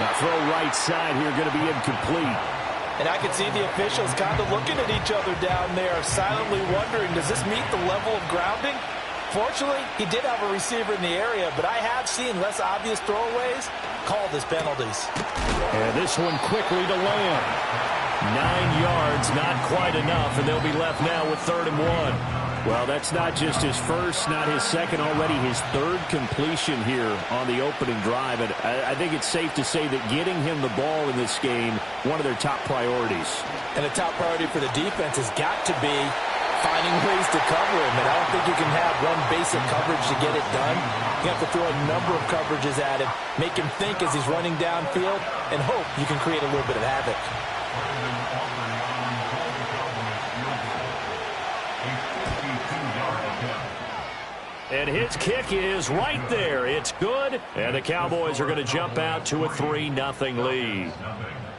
Now throw right side here, going to be incomplete. And I could see the officials kind of looking at each other down there, silently wondering, does this meet the level of grounding? Fortunately, he did have a receiver in the area, but I have seen less obvious throwaways called as penalties. And this one quickly to land. 9 yards, not quite enough, and they'll be left now with 3rd and 1. Well, that's not just his first, not his second, already his 3rd completion here on the opening drive. And I think it's safe to say that getting him the ball in this game, one of their top priorities. And the top priority for the defense has got to be finding ways to cover him. And I don't think you can have one basic coverage to get it done. You have to throw a number of coverages at him, make him think as he's running downfield, and hope you can create a little bit of havoc. And his kick is right there. It's good. And the Cowboys are going to jump out to a 3-0 lead.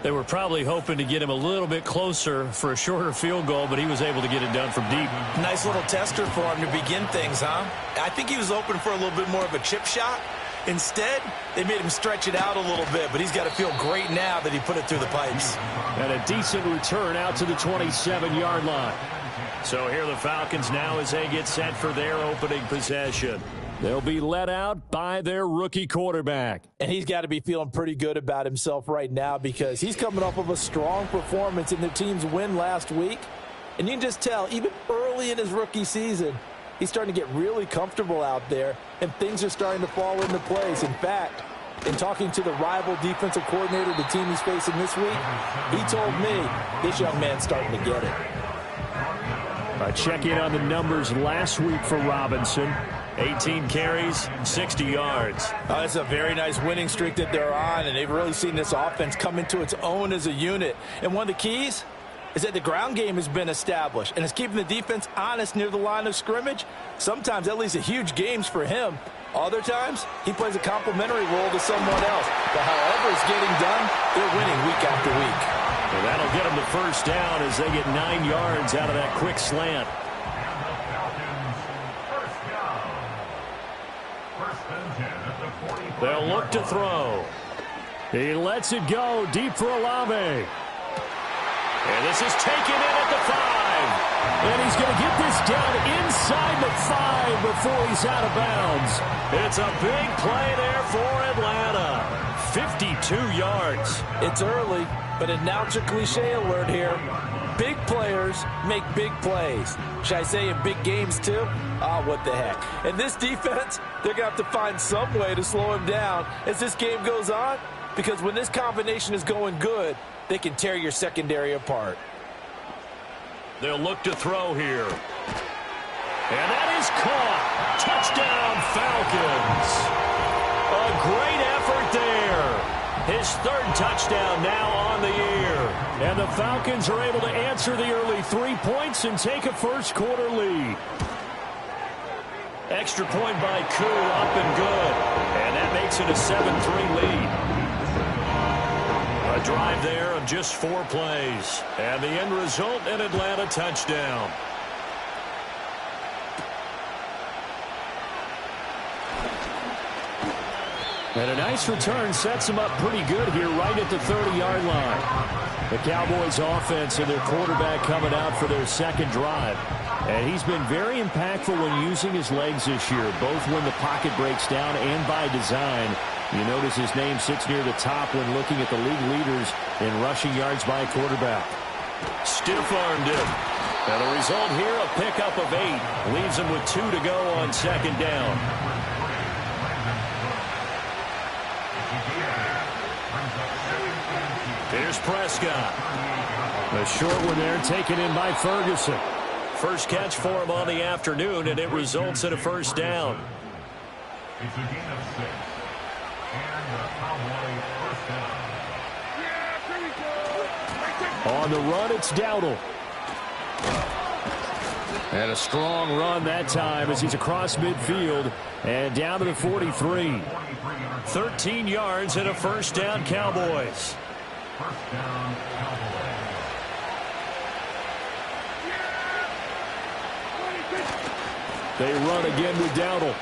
They were probably hoping to get him a little bit closer for a shorter field goal, but he was able to get it done from deep. Nice little tester for him to begin things, huh? I think he was open for a little bit more of a chip shot. Instead, they made him stretch it out a little bit, but he's got to feel great now that he put it through the pipes. And a decent return out to the 27-yard line. So here the Falcons now as they get set for their opening possession. They'll be let out by their rookie quarterback. And he's got to be feeling pretty good about himself right now because he's coming off of a strong performance in the team's win last week. And you can just tell, even early in his rookie season, he's starting to get really comfortable out there, and things are starting to fall into place. In fact, in talking to the rival defensive coordinator, the team he's facing this week, he told me this young man's starting to get it. Check in on the numbers last week for Robinson. 18 carries, 60 yards. Oh, that's a very nice winning streak that they're on, and they've really seen this offense come into its own as a unit. And one of the keys is that the ground game has been established, and it's keeping the defense honest near the line of scrimmage. Sometimes that leads to huge games for him. Other times, he plays a complementary role to someone else. But however it's getting done, they're winning week after week. Well, that'll get them the first down as they get 9 yards out of that quick slant. They'll look to throw. He lets it go deep for Olave. And this is taken in at the 5. And he's going to get this down inside the 5 before he's out of bounds. It's a big play there for Atlanta. 52 yards. It's early, but announcer cliche alert here. Big players make big plays. Should I say in big games too? What the heck. And this defense, they're going to have to find some way to slow him down as this game goes on, because when this combination is going good, they can tear your secondary apart. They'll look to throw here. And that is caught. Touchdown, Falcons. A great effort there. His third touchdown now on the year. And the Falcons are able to answer the early 3 points and take a first-quarter lead. Extra point by Koo, up and good. And that makes it a 7-3 lead. A drive there of just 4 plays. And the end result, an Atlanta touchdown. And a nice return sets him up pretty good here right at the 30-yard line. The Cowboys offense and their quarterback coming out for their second drive. And he's been very impactful when using his legs this year, both when the pocket breaks down and by design. You notice his name sits near the top when looking at the league leaders in rushing yards by a quarterback. Stiff-armed him. And the result here, a pickup of 8. Leaves him with 2 to go on second down. Here's Prescott. A short one there taken in by Ferguson. First catch for him on the afternoon, and it results in a first down. It's a gain of 6. And the Cowboys first down. On the run, it's Dowdle. And a strong run that time as he's across midfield and down to the 43. 13 yards and a first down, Cowboys. First down, Cowboys. They run again with Dowdle.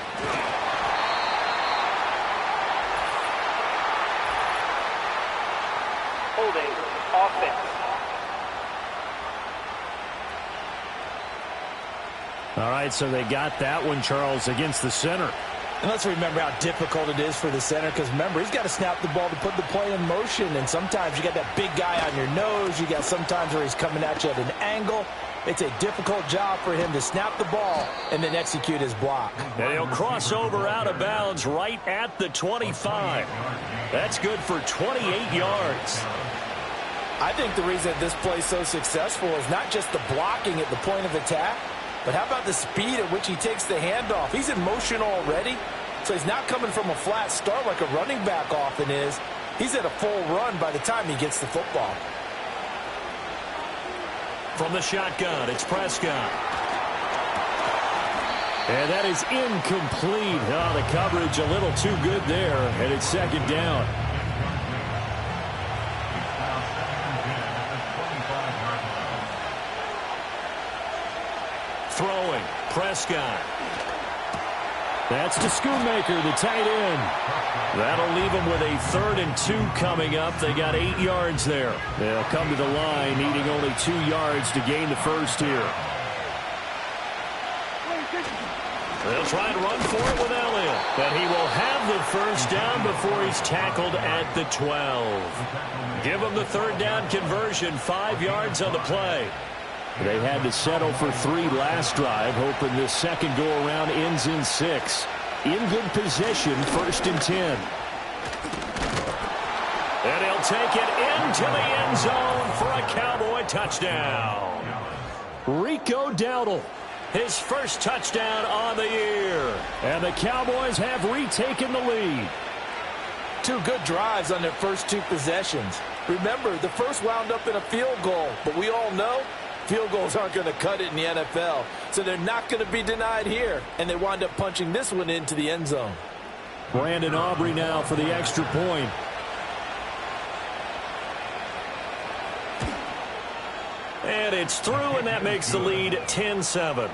Holding offense. All right, so they got that one, Charles, against the center. And let's remember how difficult it is for the center, because remember, he's got to snap the ball to put the play in motion, and sometimes you got that big guy on your nose. You got sometimes where he's coming at you at an angle. It's a difficult job for him to snap the ball and then execute his block. And he'll cross over out of bounds right at the 25. That's good for 28 yards. I think the reason that this play is so successful is not just the blocking at the point of attack, but how about the speed at which he takes the handoff? He's in motion already, so he's not coming from a flat start like a running back often is. He's at a full run by the time he gets the football. From the shotgun, it's Prescott. And that is incomplete. Oh, the coverage a little too good there, and it's second down. Throwing, Prescott. That's to Schoonmaker, the tight end. That'll leave them with a 3rd and 2 coming up. They got 8 yards there. They'll come to the line, needing only 2 yards to gain the first here. They'll try to run for it with Elliott. But he will have the first down before he's tackled at the 12. Give him the 3rd down conversion, 5 yards on the play. They had to settle for 3 last drive, hoping this second go-around ends in 6. In good position, 1st and 10. And he'll take it into the end zone for a Cowboy touchdown. Rico Dowdle, his first touchdown on the year. And the Cowboys have retaken the lead. 2 good drives on their first 2 possessions. Remember, the first wound up in a field goal, but we all know field goals aren't going to cut it in the NFL, so they're not going to be denied here, and they wind up punching this one into the end zone. Brandon Aubrey now for the extra point. And it's through, and that makes the lead 10-7.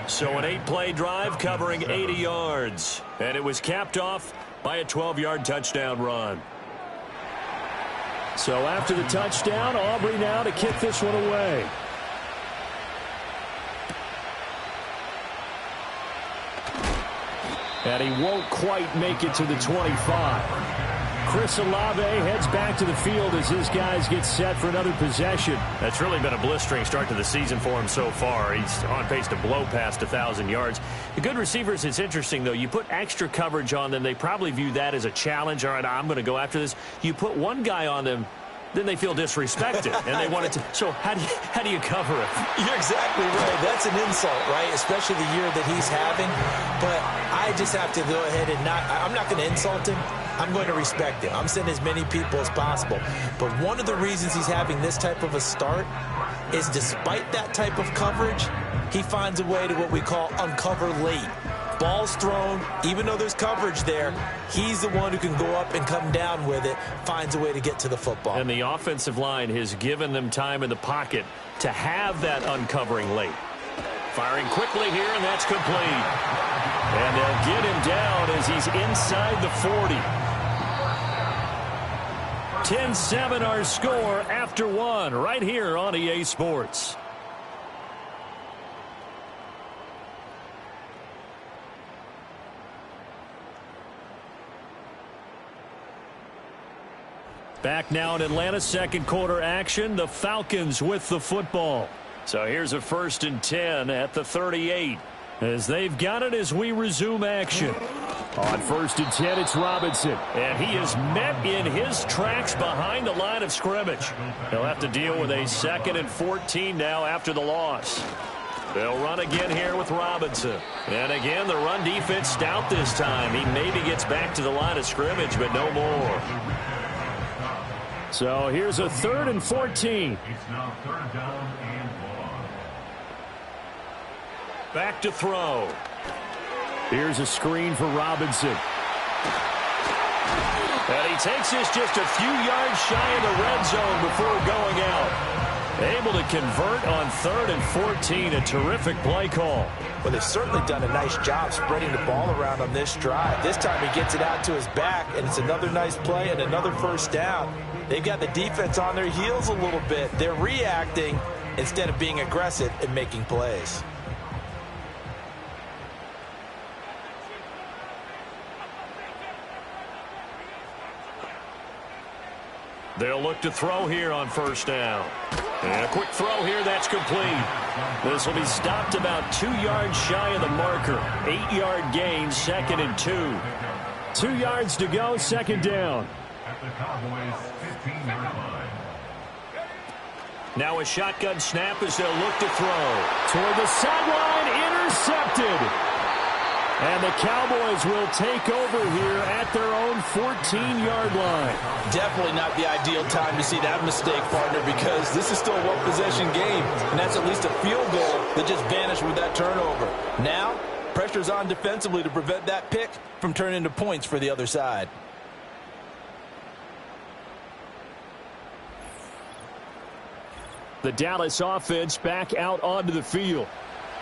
So an 8-play drive covering 80 yards, and it was capped off by a 12-yard touchdown run. So after the touchdown, Aubrey now to kick this one away. And he won't quite make it to the 25. Chris Olave heads back to the field as his guys get set for another possession. That's really been a blistering start to the season for him so far. He's on pace to blow past 1,000 yards. The good receivers, it's interesting, though. You put extra coverage on them, they probably view that as a challenge. All right, I'm going to go after this. You put one guy on them, then they feel disrespected, and they want it to. So how do you cover it? You're exactly right. That's an insult, right? Especially the year that he's having. But I just have to go ahead and I'm not going to insult him. I'm going to respect him. I'm sending as many people as possible. But one of the reasons he's having this type of a start is despite that type of coverage, he finds a way to what we call uncover late. Ball's thrown, even though there's coverage there, he's the one who can go up and come down with it, finds a way to get to the football. And the offensive line has given them time in the pocket to have that uncovering late. Firing quickly here, and that's complete. And they'll get him down as he's inside the 40. 10-7 our score after one right here on EA Sports. Back now in Atlanta's second quarter action. The Falcons with the football. So here's a 1st and 10 at the 38. As they've got it as we resume action. On 1st and 10, it's Robinson. And he is met in his tracks behind the line of scrimmage. He'll have to deal with a 2nd and 14 now after the loss. They'll run again here with Robinson. And again, the run defense stout this time. He maybe gets back to the line of scrimmage, but no more. So here's a 3rd and 14. It's now 3rd down and 1. Back to throw. Here's a screen for Robinson. And he takes this just a few yards shy of the red zone before going out. Able to convert on 3rd and 14. A terrific play call. Well, they've certainly done a nice job spreading the ball around on this drive. This time he gets it out to his back, and it's another nice play and another 1st down. They've got the defense on their heels a little bit. They're reacting instead of being aggressive and making plays. They'll look to throw here on 1st down. And a quick throw here, that's complete. This will be stopped about 2 yards shy of the marker. 8-yard gain, 2nd and 2. 2 yards to go, 2nd down. At the Cowboys' 15-yard line. Now a shotgun snap as they'll look to throw. Toward the sideline, intercepted. And the Cowboys will take over here at their own 14-yard line. Definitely not the ideal time to see that mistake, partner, because this is still a one-possession game, and that's at least a field goal that just vanished with that turnover. Now, pressure's on defensively to prevent that pick from turning into points for the other side. The Dallas offense back out onto the field.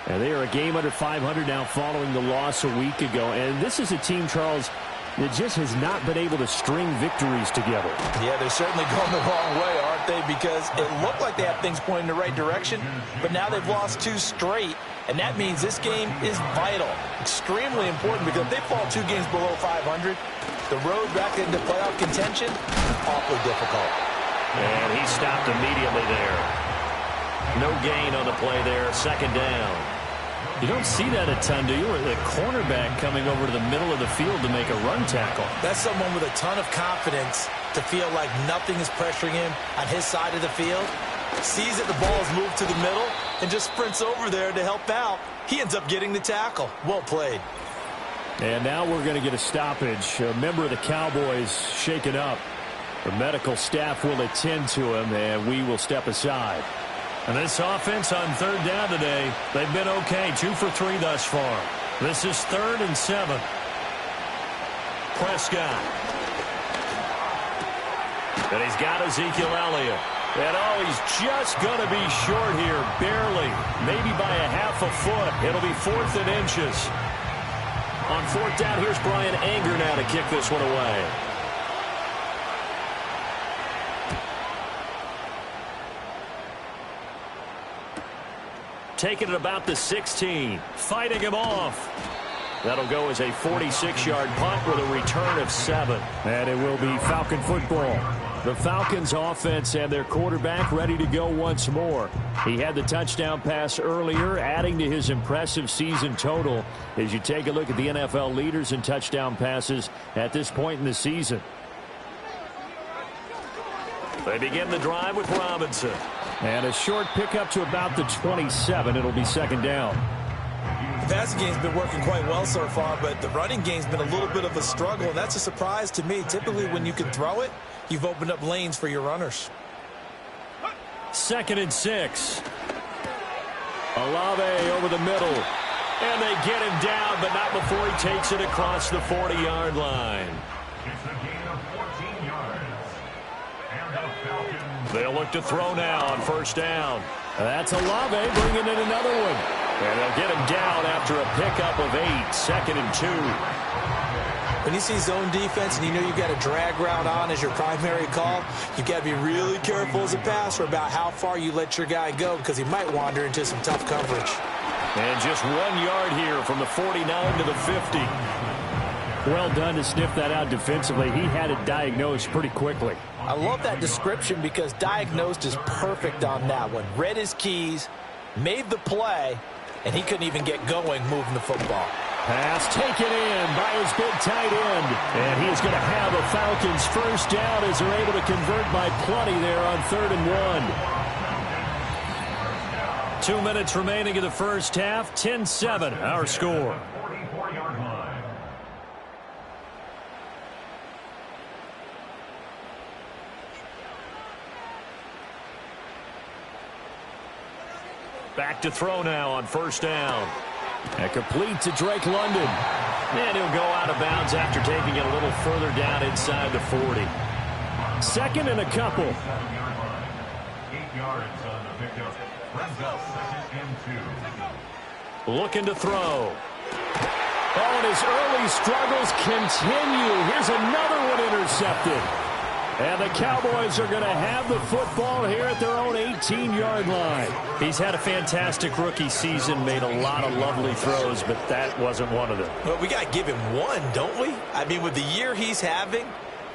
And they are a game under 500 now following the loss a week ago. And this is a team, Charles, that just has not been able to string victories together. Yeah, they're certainly going the wrong way, aren't they? Because it looked like they have things pointing in the right direction, but now they've lost 2 straight, and that means this game is vital, extremely important, because if they fall 2 games below 500, the road back into playoff contention is awfully difficult. And he stopped immediately there. No gain on the play there, 2nd down. You don't see that a ton, do you? Or the cornerback coming over to the middle of the field to make a run tackle. That's someone with a ton of confidence to feel like nothing is pressuring him on his side of the field. Sees that the ball is moved to the middle and just sprints over there to help out. He ends up getting the tackle. Well played. And now we're going to get a stoppage. A member of the Cowboys shaken up. The medical staff will attend to him, and we will step aside. And this offense on 3rd down today, they've been okay. 2 for 3 thus far. This is 3rd and 7. Prescott. And he's got Ezekiel Elliott. And oh, he's just going to be short here, barely. Maybe by a half a foot. It'll be 4th and inches. On 4th down, here's Brian Anger now to kick this one away. Taking it about the 16. Fighting him off. That'll go as a 46-yard punt with a return of 7. And it will be Falcon football. The Falcons offense and their quarterback ready to go once more. He had the touchdown pass earlier, adding to his impressive season total as you take a look at the NFL leaders in touchdown passes at this point in the season. They begin the drive with Robinson. And a short pickup to about the 27. It'll be 2nd down. passing game's been working quite well so far, but the running game's been a little bit of a struggle, and that's a surprise to me. Typically, when you can throw it, you've opened up lanes for your runners. 2nd and 6. Olave over the middle. And they get him down, but not before he takes it across the 40-yard line. It's a gain of 14 yards. And the Falcons. They'll look to throw now on 1st down. That's Olave bringing in another one. And they'll get him down after a pickup of 8. 2nd and 2. When you see zone defense and you know you've got a drag route on as your primary call, you've got to be really careful as a passer about how far you let your guy go because he might wander into some tough coverage. And just 1 yard here from the 49 to the 50. Well done to sniff that out defensively. He had it diagnosed pretty quickly. I love that description because diagnosed is perfect on that one. Read his keys, made the play, and he couldn't even get going moving the football. Pass taken in by his big tight end. And he's going to have a Falcons 1st down as they're able to convert by plenty there on 3rd and 1. 2 minutes remaining in the first half. 10-7, our score. 44-yard line. Back to throw now on 1st down. And complete to Drake London. And he'll go out of bounds after taking it a little further down inside the 40. 2nd and a couple. 8 yards on the pickup. Brings up 2nd and 2. Looking to throw. Oh, and his early struggles continue. Here's another one intercepted. And the Cowboys are going to have the football here at their own 18-yard line. He's had a fantastic rookie season, made a lot of lovely throws, but that wasn't one of them. Well, we got to give him one, don't we? I mean, with the year he's having,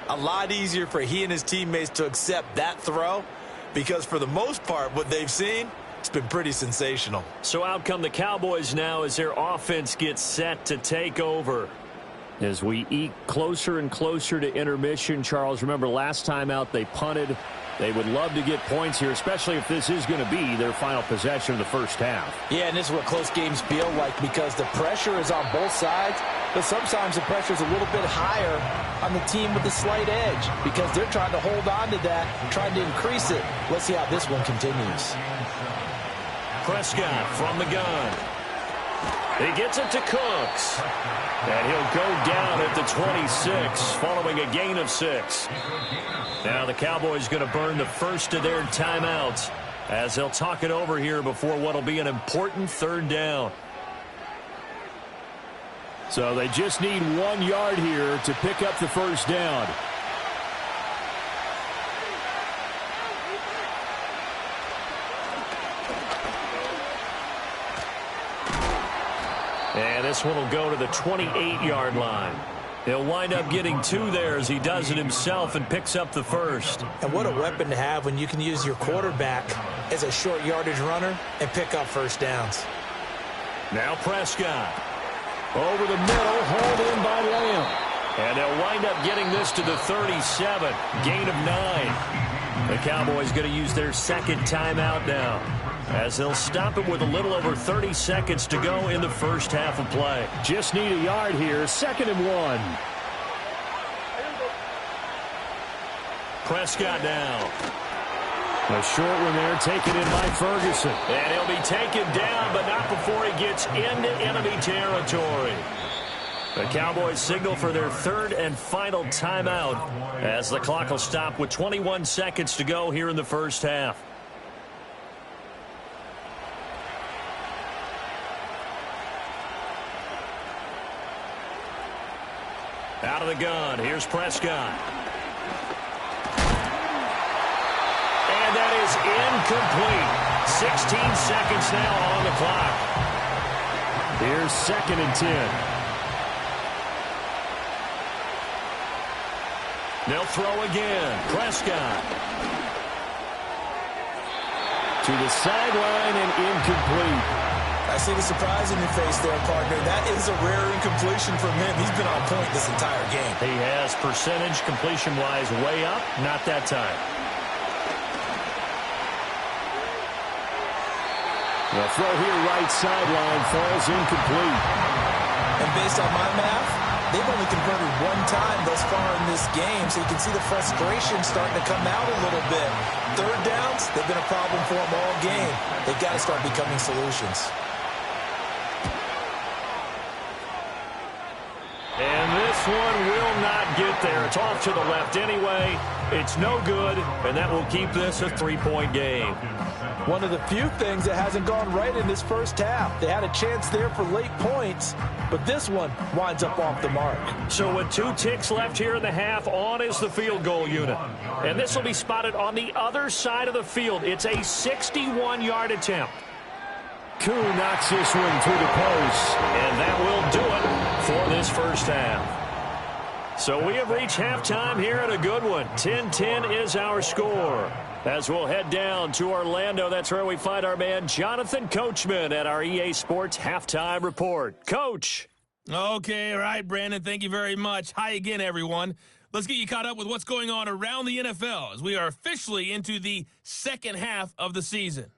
a lot easier for he and his teammates to accept that throw because for the most part, what they've seen, it's been pretty sensational. So out come the Cowboys now as their offense gets set to take over. As we eke closer and closer to intermission, Charles, remember last time out they punted. They would love to get points here, especially if this is going to be their final possession of the first half. Yeah, and this is what close games feel like because the pressure is on both sides, but sometimes the pressure is a little bit higher on the team with the slight edge because they're trying to hold on to that, trying to increase it. Let's see how this one continues. Prescott from the gun. He gets it to Cooks. And he'll go down at the 26 following a gain of 6. Now the Cowboys going to burn the first of their timeouts as they'll talk it over here before what will be an important 3rd down. So they just need 1 yard here to pick up the 1st down. And this one will go to the 28-yard line. He'll wind up getting 2 there as he does it himself and picks up the 1st. And what a weapon to have when you can use your quarterback as a short yardage runner and pick up 1st downs. Now Prescott. Over the middle, hauled in by Lamb. And they'll wind up getting this to the 37. Gain of 9. The Cowboys going to use their 2nd timeout now, as they'll stop it with a little over 30 seconds to go in the first half of play. Just need a yard here. 2nd and 1. Prescott now. A short one there, taken in by Ferguson. And he'll be taken down, but not before he gets into enemy territory. The Cowboys signal for their 3rd and final timeout as the clock will stop with 21 seconds to go here in the first half. Out of the gun, here's Prescott. And that is incomplete. 16 seconds now on the clock. Here's 2nd and 10. They'll throw again. Prescott. To the sideline and incomplete. I see the surprise in your face there, partner. That is a rare incompletion from him. He's been on point this entire game. He has percentage completion-wise way up. Not that time. The throw here right sideline falls incomplete. And based on my math, they've only converted one time thus far in this game, so you can see the frustration starting to come out a little bit. Third downs, they've been a problem for them all game. They've got to start becoming solutions. And this one will not get there. It's off to the left anyway. It's no good, and that will keep this a 3-point game. One of the few things that hasn't gone right in this first half. They had a chance there for late points, but this one winds up off the mark. So with 2 ticks left here in the half, on is the field goal unit. And this will be spotted on the other side of the field. It's a 61-yard attempt. Koo knocks this one to the post, and that will do it for this first half. So we have reached halftime here at a good one. 10-10 is our score. As we'll head down to Orlando, that's where we find our man Jonathan Coachman at our EA Sports Halftime Report. Coach. Okay, all right, Brandon, thank you very much. Hi again, everyone. Let's get you caught up with what's going on around the NFL as we are officially into the second half of the season.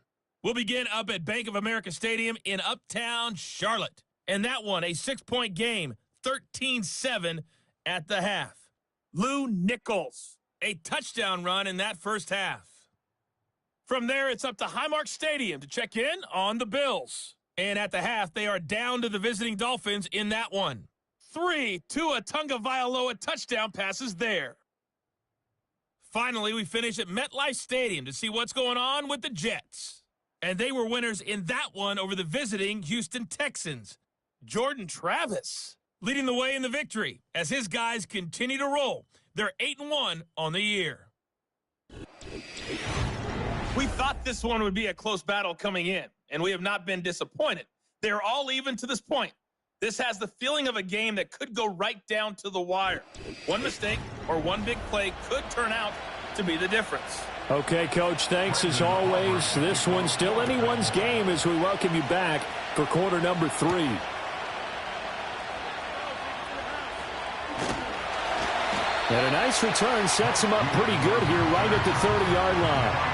We'll begin up at Bank of America Stadium in Uptown Charlotte. And that one, a 6-point game, 13-7 at the half. Lou Nichols, a touchdown run in that first half. From there, it's up to Highmark Stadium to check in on the Bills. And at the half, they are down to the visiting Dolphins in that one. 3 Tua Tagovailoa touchdown passes there. Finally, we finish at MetLife Stadium to see what's going on with the Jets. And they were winners in that one over the visiting Houston Texans. Jordan Travis leading the way in the victory as his guys continue to roll. They're 8-1 on the year. We thought this one would be a close battle coming in, and we have not been disappointed. They're all even to this point. This has the feeling of a game that could go right down to the wire. One mistake or one big play could turn out to be the difference. Okay, Coach, thanks as always. This one's still anyone's game as we welcome you back for quarter number 3. And a nice return sets them up pretty good here right at the 30-yard line.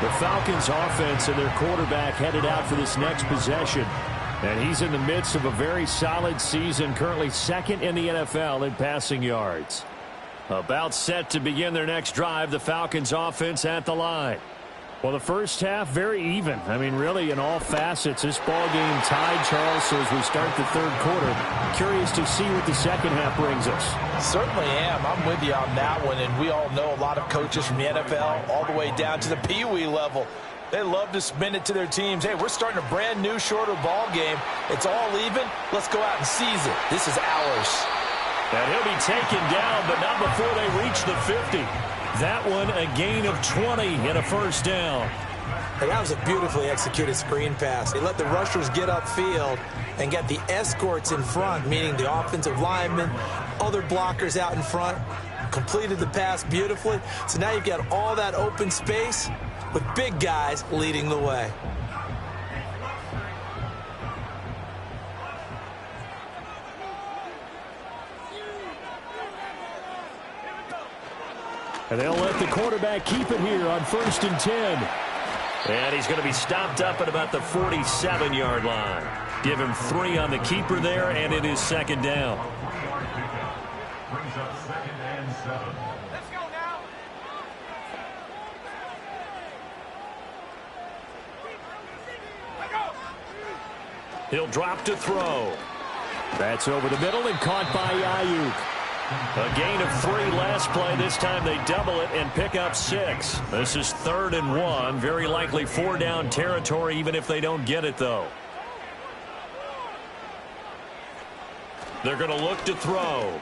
The Falcons offense and their quarterback headed out for this next possession. And he's in the midst of a very solid season, currently second in the NFL in passing yards. About set to begin their next drive, the Falcons offense at the line. Well, the first half, very even. I mean, really, in all facets, this ball game tied, Charles, so as we start the third quarter. Curious to see what the second half brings us. Certainly am. I'm with you on that one, and we all know a lot of coaches from the NFL all the way down to the Pee Wee level. They love to spin it to their teams. Hey, we're starting a brand new, shorter ball game. It's all even. Let's go out and seize it. This is ours. And he'll be taken down, but not before they reach the 50. That one a gain of 20 and a first down. And that was a beautifully executed screen pass. They let the rushers get upfield and get the escorts in front, meaning the offensive linemen, other blockers out in front, completed the pass beautifully. So now you've got all that open space with big guys leading the way. And they'll let the quarterback keep it here on 1st and 10. And he's going to be stopped up at about the 47-yard line. Give him 3 on the keeper there, and it is second down. Brings up 2nd and 7. Let's go now. He'll drop to throw. That's over the middle and caught by Ayuk. A gain of 3 last play. This time they double it and pick up 6. This is 3rd and 1. Very likely 4-down territory, even if they don't get it, though. They're going to look to throw.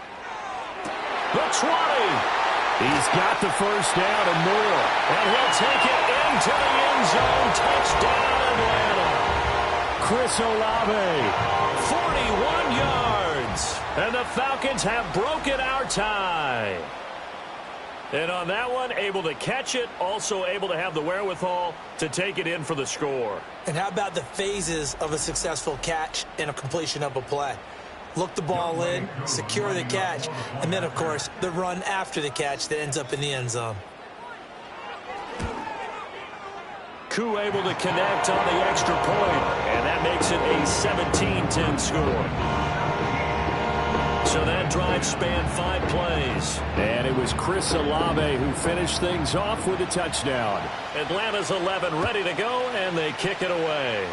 The 20. He's got the first down and more. And he'll take it into the end zone. Touchdown, Atlanta. Chris Olave, 41 yards. And the Falcons have broken our tie. And on that one, able to catch it, also able to have the wherewithal to take it in for the score. And how about the phases of a successful catch and a completion of a play? Look the ball in, secure the catch, and then, of course, the run after the catch that ends up in the end zone. Koo able to connect on the extra point, and that makes it a 17-10 score. So that drive spanned 5 plays. And it was Chris Olave who finished things off with a touchdown. Atlanta's 11 ready to go, and they kick it away.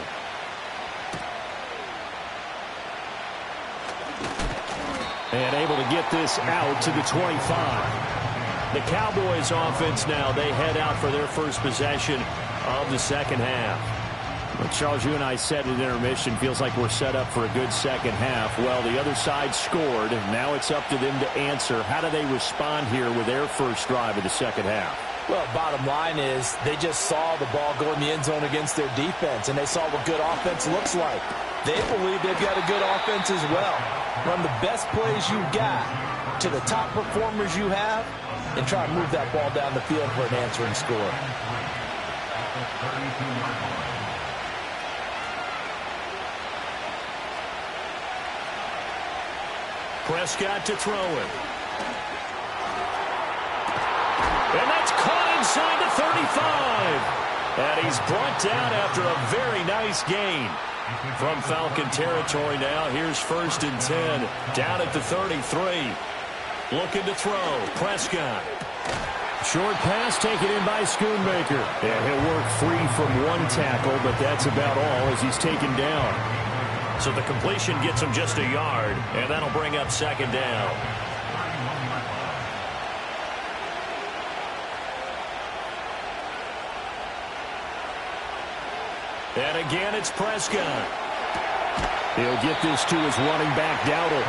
And able to get this out to the 25. The Cowboys offense now, they head out for their first possession of the second half. Well, Charles, you and I said at intermission, feels like we're set up for a good second half. Well, the other side scored, and now it's up to them to answer. How do they respond here with their first drive of the second half? Well, bottom line is they just saw the ball go in the end zone against their defense, and they saw what good offense looks like. They believe they've got a good offense as well. Run the best plays you've got to the top performers you have, and try and move that ball down the field for an answering score. Prescott to throw it. And that's caught inside the 35. And he's brought down after a very nice gain. From Falcon territory now, here's 1st and 10. Down at the 33. Looking to throw. Prescott. Short pass taken in by Schoonmaker. And he'll work free from one tackle, but that's about all as he's taken down. So the completion gets him just a yard, and that'll bring up 2nd down. And again, it's Prescott. He'll get this to his running back, Dowdle.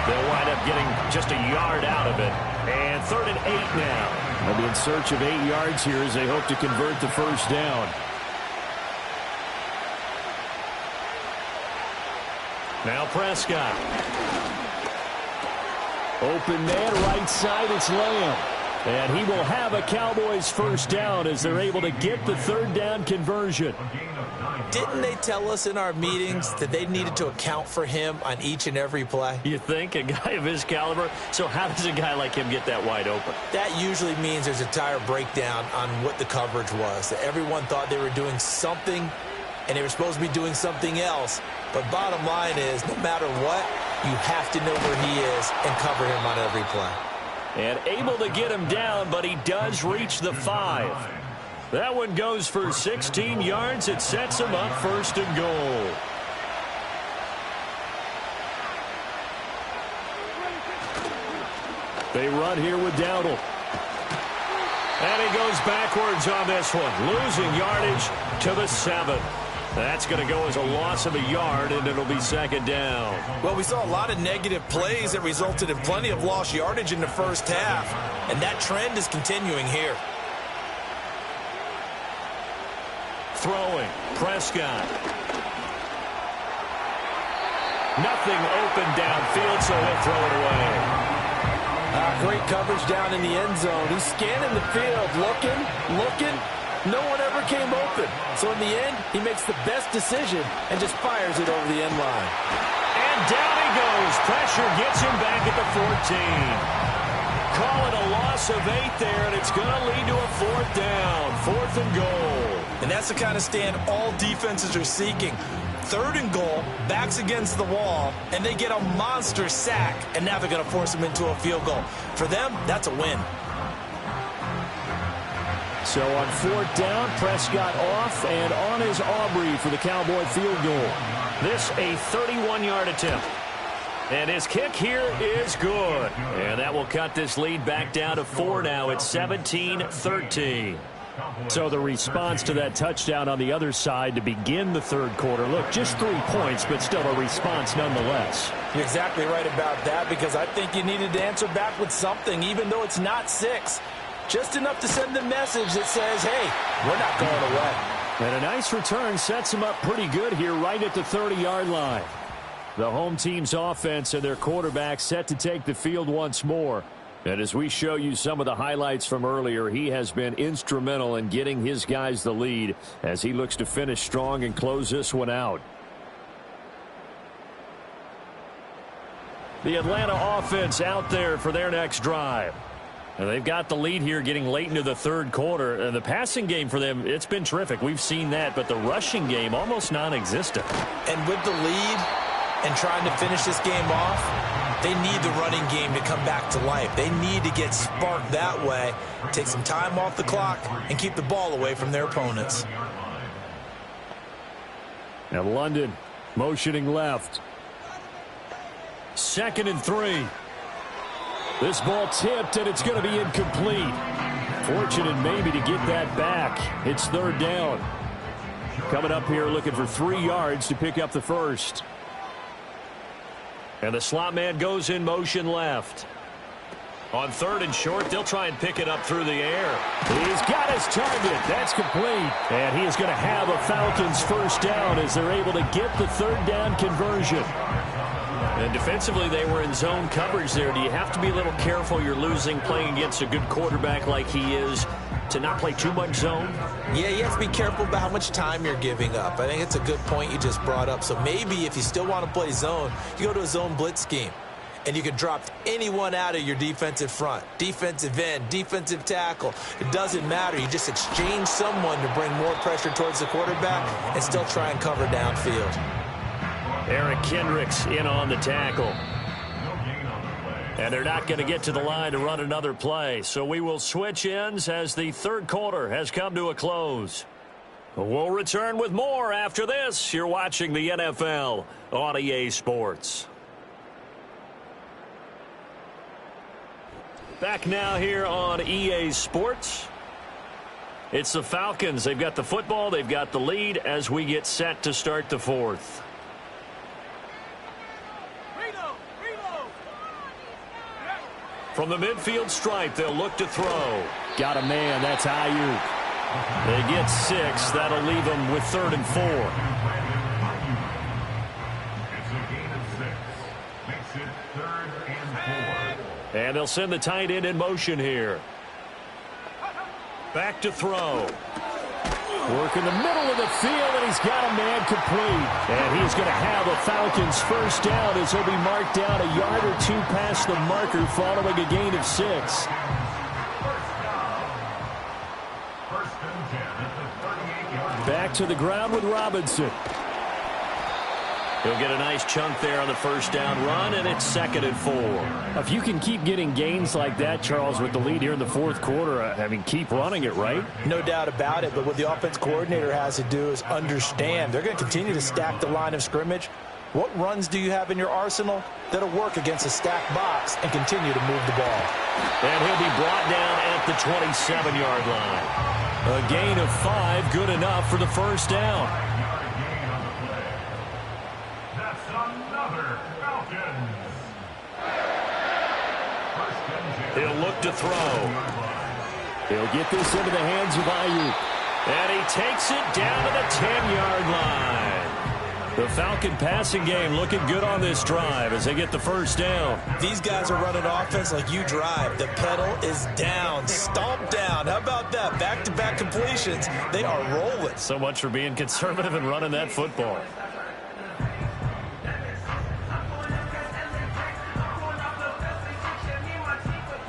They'll wind up getting just a yard out of it. And 3rd and 8 now. They'll be in search of 8 yards here as they hope to convert the first down. Now Prescott. Open man, right side, it's Lamb. And he will have a Cowboys first down as they're able to get the 3rd down conversion. Didn't they tell us in our meetings that they needed to account for him on each and every play? You think? A guy of his caliber? So how does a guy like him get that wide open? That usually means there's a entire breakdown on what the coverage was. That everyone thought they were doing something, and they were supposed to be doing something else. But bottom line is, no matter what, you have to know where he is and cover him on every play. And able to get him down, but he does reach the 5. That one goes for 16 yards. It sets him up 1st and goal. They run here with Dowdle. And he goes backwards on this one, losing yardage to the 7. That's going to go as a loss of a yard, and it'll be 2nd down. Well, we saw a lot of negative plays that resulted in plenty of lost yardage in the first half, and that trend is continuing here. Throwing, Prescott. Nothing open downfield, so he'll throw it away. Great coverage down in the end zone. He's scanning the field, looking. No one ever came open. So in the end, he makes the best decision and just fires it over the end line. And down he goes. Pressure gets him back at the 14. Call it a loss of 8 there, and it's going to lead to a 4th down. 4th and goal. And that's the kind of stand all defenses are seeking. 3rd and goal, backs against the wall, and they get a monster sack, and now they're going to force him into a field goal. For them, that's a win. So on 4th down, Prescott off, and on is Aubrey for the Cowboy field goal. This a 31-yard attempt. And his kick here is good. And that will cut this lead back down to 4 now. It's 17-13. So the response to that touchdown on the other side to begin the 3rd quarter. Look, just 3 points, but still a response nonetheless. You're exactly right about that, because I think you needed to answer back with something, even though it's not 6. Just enough to send the message that says, hey, we're not going away. And a nice return sets them up pretty good here right at the 30-yard line. The home team's offense and their quarterback set to take the field once more. And as we show you some of the highlights from earlier, he has been instrumental in getting his guys the lead as he looks to finish strong and close this one out. The Atlanta offense out there for their next drive. And they've got the lead here getting late into the third quarter. And the passing game for them, it's been terrific. We've seen that. But the rushing game, almost non-existent. And with the lead and trying to finish this game off, they need the running game to come back to life. They need to get sparked that way, take some time off the clock, and keep the ball away from their opponents. Now London motioning left. 2nd and 3. This ball tipped, and it's going to be incomplete. Fortunate maybe to get that back. It's 3rd down. Coming up here looking for 3 yards to pick up the first. And the slot man goes in motion left. On 3rd and short, they'll try and pick it up through the air. He's got his target. That's complete. And he is going to have a Falcons first down as they're able to get the 3rd down conversion. And defensively, they were in zone coverage there. Do you have to be a little careful? You're losing playing against a good quarterback like he is to not play too much zone? Yeah, you have to be careful about how much time you're giving up. I think it's a good point you just brought up. So maybe if you still want to play zone, you go to a zone blitz scheme. And you can drop anyone out of your defensive front. Defensive end, defensive tackle. It doesn't matter. You just exchange someone to bring more pressure towards the quarterback and still try and cover downfield. Eric Kendricks in on the tackle. And they're not going to get to the line to run another play. So we will switch ends as the third quarter has come to a close. We'll return with more after this. You're watching the NFL on EA Sports. Back now here on EA Sports. It's the Falcons. They've got the football. They've got the lead as we get set to start the fourth. From the midfield stripe, they'll look to throw. Got a man. That's Ayuk. They get 6. That'll leave them with 3rd and 4. It's a gain of 6. Makes it 3rd and 4. And they'll send the tight end in motion here. Back to throw. Work in the middle of the field, and he's got a man complete. And he's going to have a Falcons first down as he'll be marked down a yard or 2 past the marker following a gain of 6. Back to the ground with Robinson. He'll get a nice chunk there on the first down run, and it's 2nd and 4. If you can keep getting gains like that, Charles, with the lead here in the fourth quarter, I mean, keep running it, right? No doubt about it, but what the offense coordinator has to do is understand. They're going to continue to stack the line of scrimmage. What runs do you have in your arsenal that'll work against a stacked box and continue to move the ball? And he'll be brought down at the 27-yard line. A gain of 5, good enough for the first down. He'll look to throw. He'll get this into the hands of Ayuk. And he takes it down to the 10-yard line. The Falcon passing game looking good on this drive as they get the first down. These guys are running offense like you drive. The pedal is down, stomp down. How about that? Back-to-back completions. They are rolling. So much for being conservative and running that football.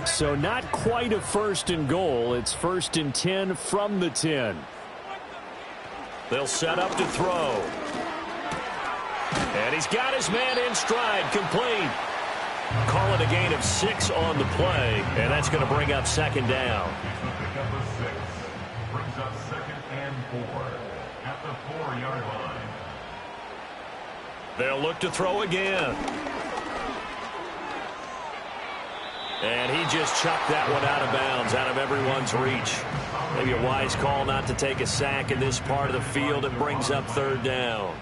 So not quite a 1st and goal. It's 1st and 10 from the 10. They'll set up to throw. And he's got his man in stride, complete. Call it a gain of 6 on the play, and that's going to bring up 2nd down. Pick up a 6. Brings up 2nd and 4 at the 4-yard line. They'll look to throw again. And he just chucked that one out of bounds, out of everyone's reach. Maybe a wise call not to take a sack in this part of the field. It brings up 3rd down.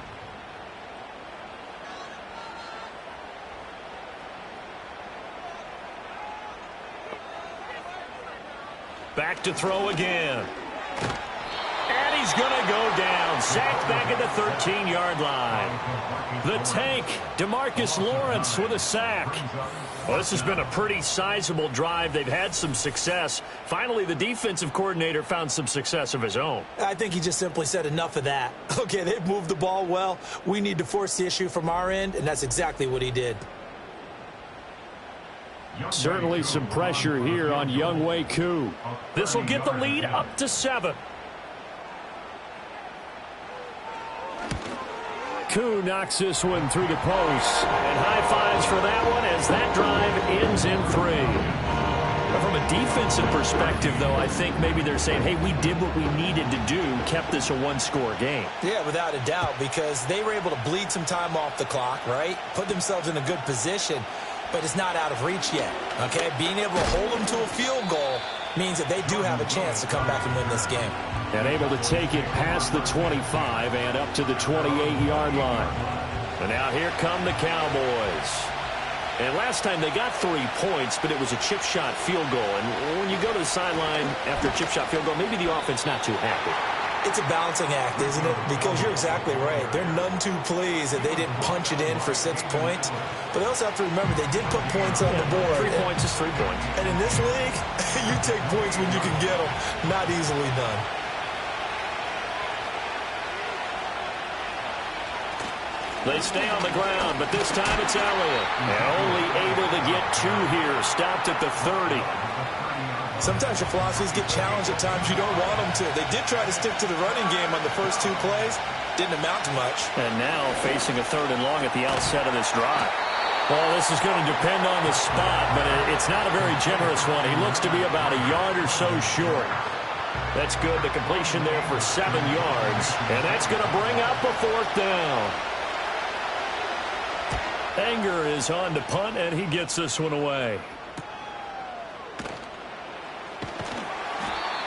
Back to throw again. And he's going to go down. Sacked back at the 13-yard line. The tank, DeMarcus Lawrence with a sack. Well, this has been a pretty sizable drive. They've had some success. Finally, the defensive coordinator found some success of his own. I think he just simply said enough of that. Okay, they've moved the ball well. We need to force the issue from our end, and that's exactly what he did. Certainly some pressure here on Younghoe Koo. This will get the lead up to 7. Koo knocks this one through the post. And high fives for that one as that drive ends in 3. From a defensive perspective, though, I think maybe they're saying, hey, we did what we needed to do, kept this a one-score game. Yeah, without a doubt, because they were able to bleed some time off the clock, right? Put themselves in a good position, but it's not out of reach yet, okay? Being able to hold them to a field goal means that they do have a chance to come back and win this game. And able to take it past the 25 and up to the 28-yard line. And now here come the Cowboys. And last time they got 3 points, but it was a chip shot field goal. And when you go to the sideline after a chip shot field goal, maybe the offense not too happy. It's a balancing act, isn't it? Because you're exactly right. They're none too pleased that they didn't punch it in for 6 points. But they also have to remember they did put points on the board. 3 points is 3 points. And in this league, you take points when you can get them. Not easily done. They stay on the ground, but this time it's Elliott. And only able to get 2 here. Stopped at the 30. Sometimes your philosophies get challenged at times you don't want them to. They did try to stick to the running game on the first 2 plays. Didn't amount to much. And now facing a 3rd and long at the outset of this drive. Well, this is going to depend on the spot, but it's not a very generous one. He looks to be about a yard or so short. That's good. The completion there for 7 yards. And that's going to bring up a 4th down. Anger is on to punt, and he gets this one away.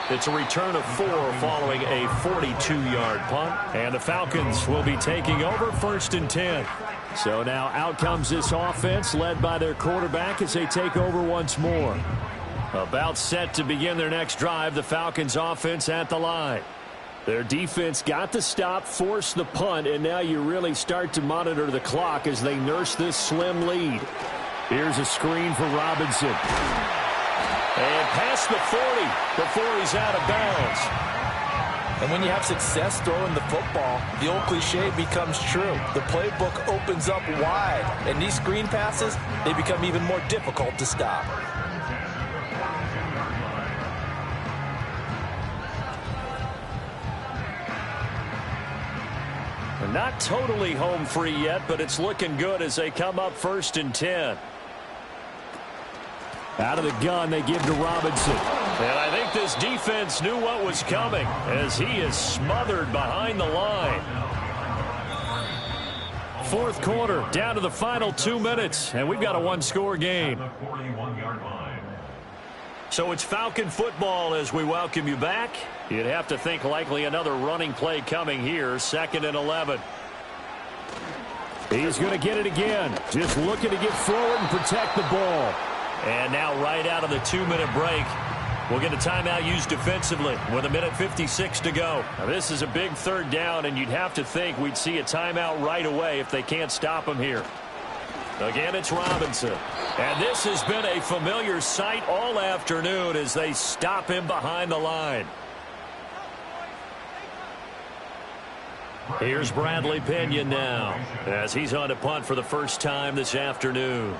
It's a return of 4 following a 42-yard punt. And the Falcons will be taking over 1st and 10. So now out comes this offense led by their quarterback as they take over once more. About set to begin their next drive, the Falcons offense at the line. Their defense got the stop, forced the punt, and now you really start to monitor the clock as they nurse this slim lead. Here's a screen for Robinson. And past the 40 before he's out of bounds. And when you have success throwing the football, the old cliche becomes true. The playbook opens up wide, and these screen passes, they become even more difficult to stop. Not totally home free yet, but it's looking good as they come up 1st and 10. Out of the gun, they give to Robinson. And I think this defense knew what was coming as he is smothered behind the line. 4th quarter, down to the final 2 minutes, and we've got a 1-score game. So it's Falcon football as we welcome you back. You'd have to think likely another running play coming here, 2nd and 11. He's going to get it again. Just looking to get forward and protect the ball. And now right out of the 2-minute break, we'll get a timeout used defensively with 1:56 to go. Now this is a big 3rd down, and you'd have to think we'd see a timeout right away if they can't stop him here. Again, it's Robinson. And this has been a familiar sight all afternoon as they stop him behind the line. Here's Bradley Pinion now as he's on to punt for the first time this afternoon.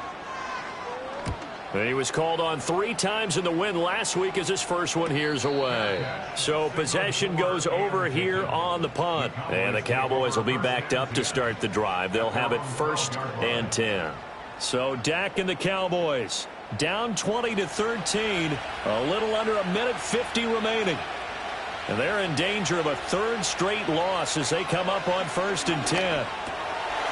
And he was called on 3 times in the win last week as his first one here's away. So possession goes over here on the punt. And the Cowboys will be backed up to start the drive. They'll have it 1st and 10. So Dak and the Cowboys down 20-13. A little under 1:50 remaining. And they're in danger of a 3rd straight loss as they come up on 1st and 10.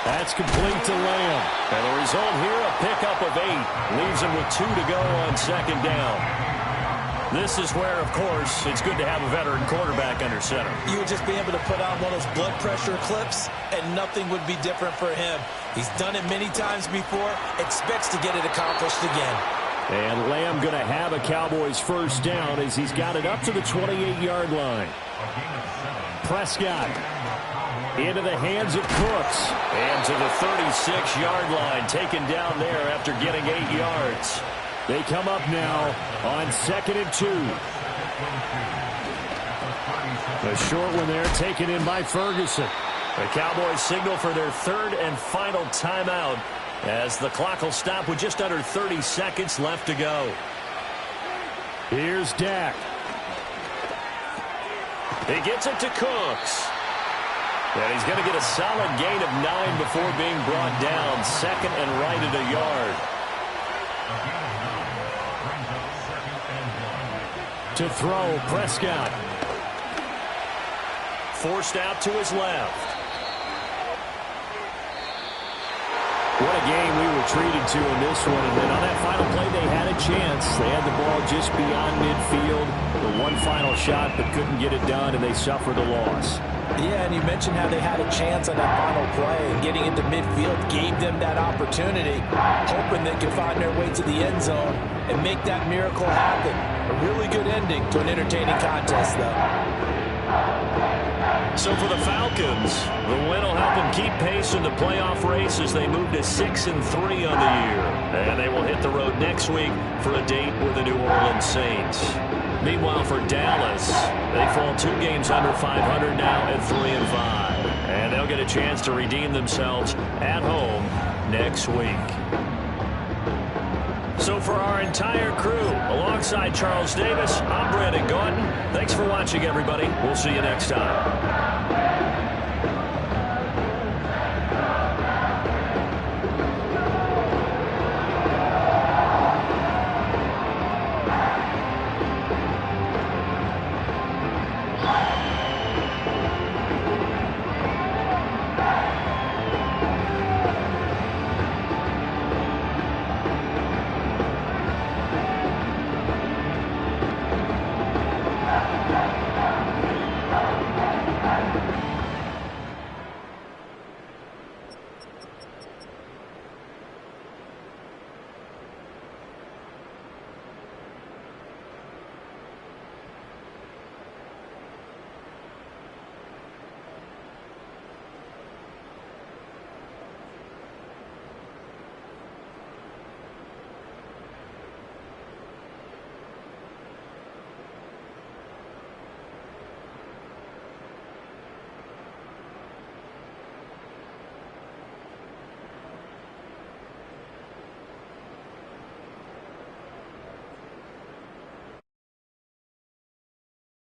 That's complete to Lamb. And the result here, a pickup of 8. Leaves him with 2 to go on 2nd down. This is where, of course, it's good to have a veteran quarterback under center. You would just be able to put on one of those blood pressure clips, and nothing would be different for him. He's done it many times before, expects to get it accomplished again. And Lamb going to have a Cowboys 1st down as he's got it up to the 28-yard line. Prescott into the hands of Cooks. And to the 36-yard line, taken down there after getting 8 yards. They come up now on 2nd and 2. A short one there taken in by Ferguson. The Cowboys signal for their 3rd and final timeout as the clock will stop with just under 30 seconds left to go. Here's Dak. He gets it to Cooks. And he's going to get a solid gain of 9 before being brought down. Second and right at a yard. To throw, Prescott. Forced out to his left. What a game we were treated to in this one. And then on that final play, they had a chance. They had the ball just beyond midfield. The one final shot, but couldn't get it done, and they suffered a loss. Yeah, and you mentioned how they had a chance on that final play, and getting into midfield gave them that opportunity, hoping they could find their way to the end zone and make that miracle happen. A really good ending to an entertaining contest, though. So for the Falcons, the win will help them keep pace in the playoff race as they move to 6-3 on the year. And they will hit the road next week for a date with the New Orleans Saints. Meanwhile, for Dallas, they fall 2 games under 500 now at 3-5. And they'll get a chance to redeem themselves at home next week. So for our entire crew, alongside Charles Davis, I'm Brandon Gaudin. Thanks for watching, everybody. We'll see you next time.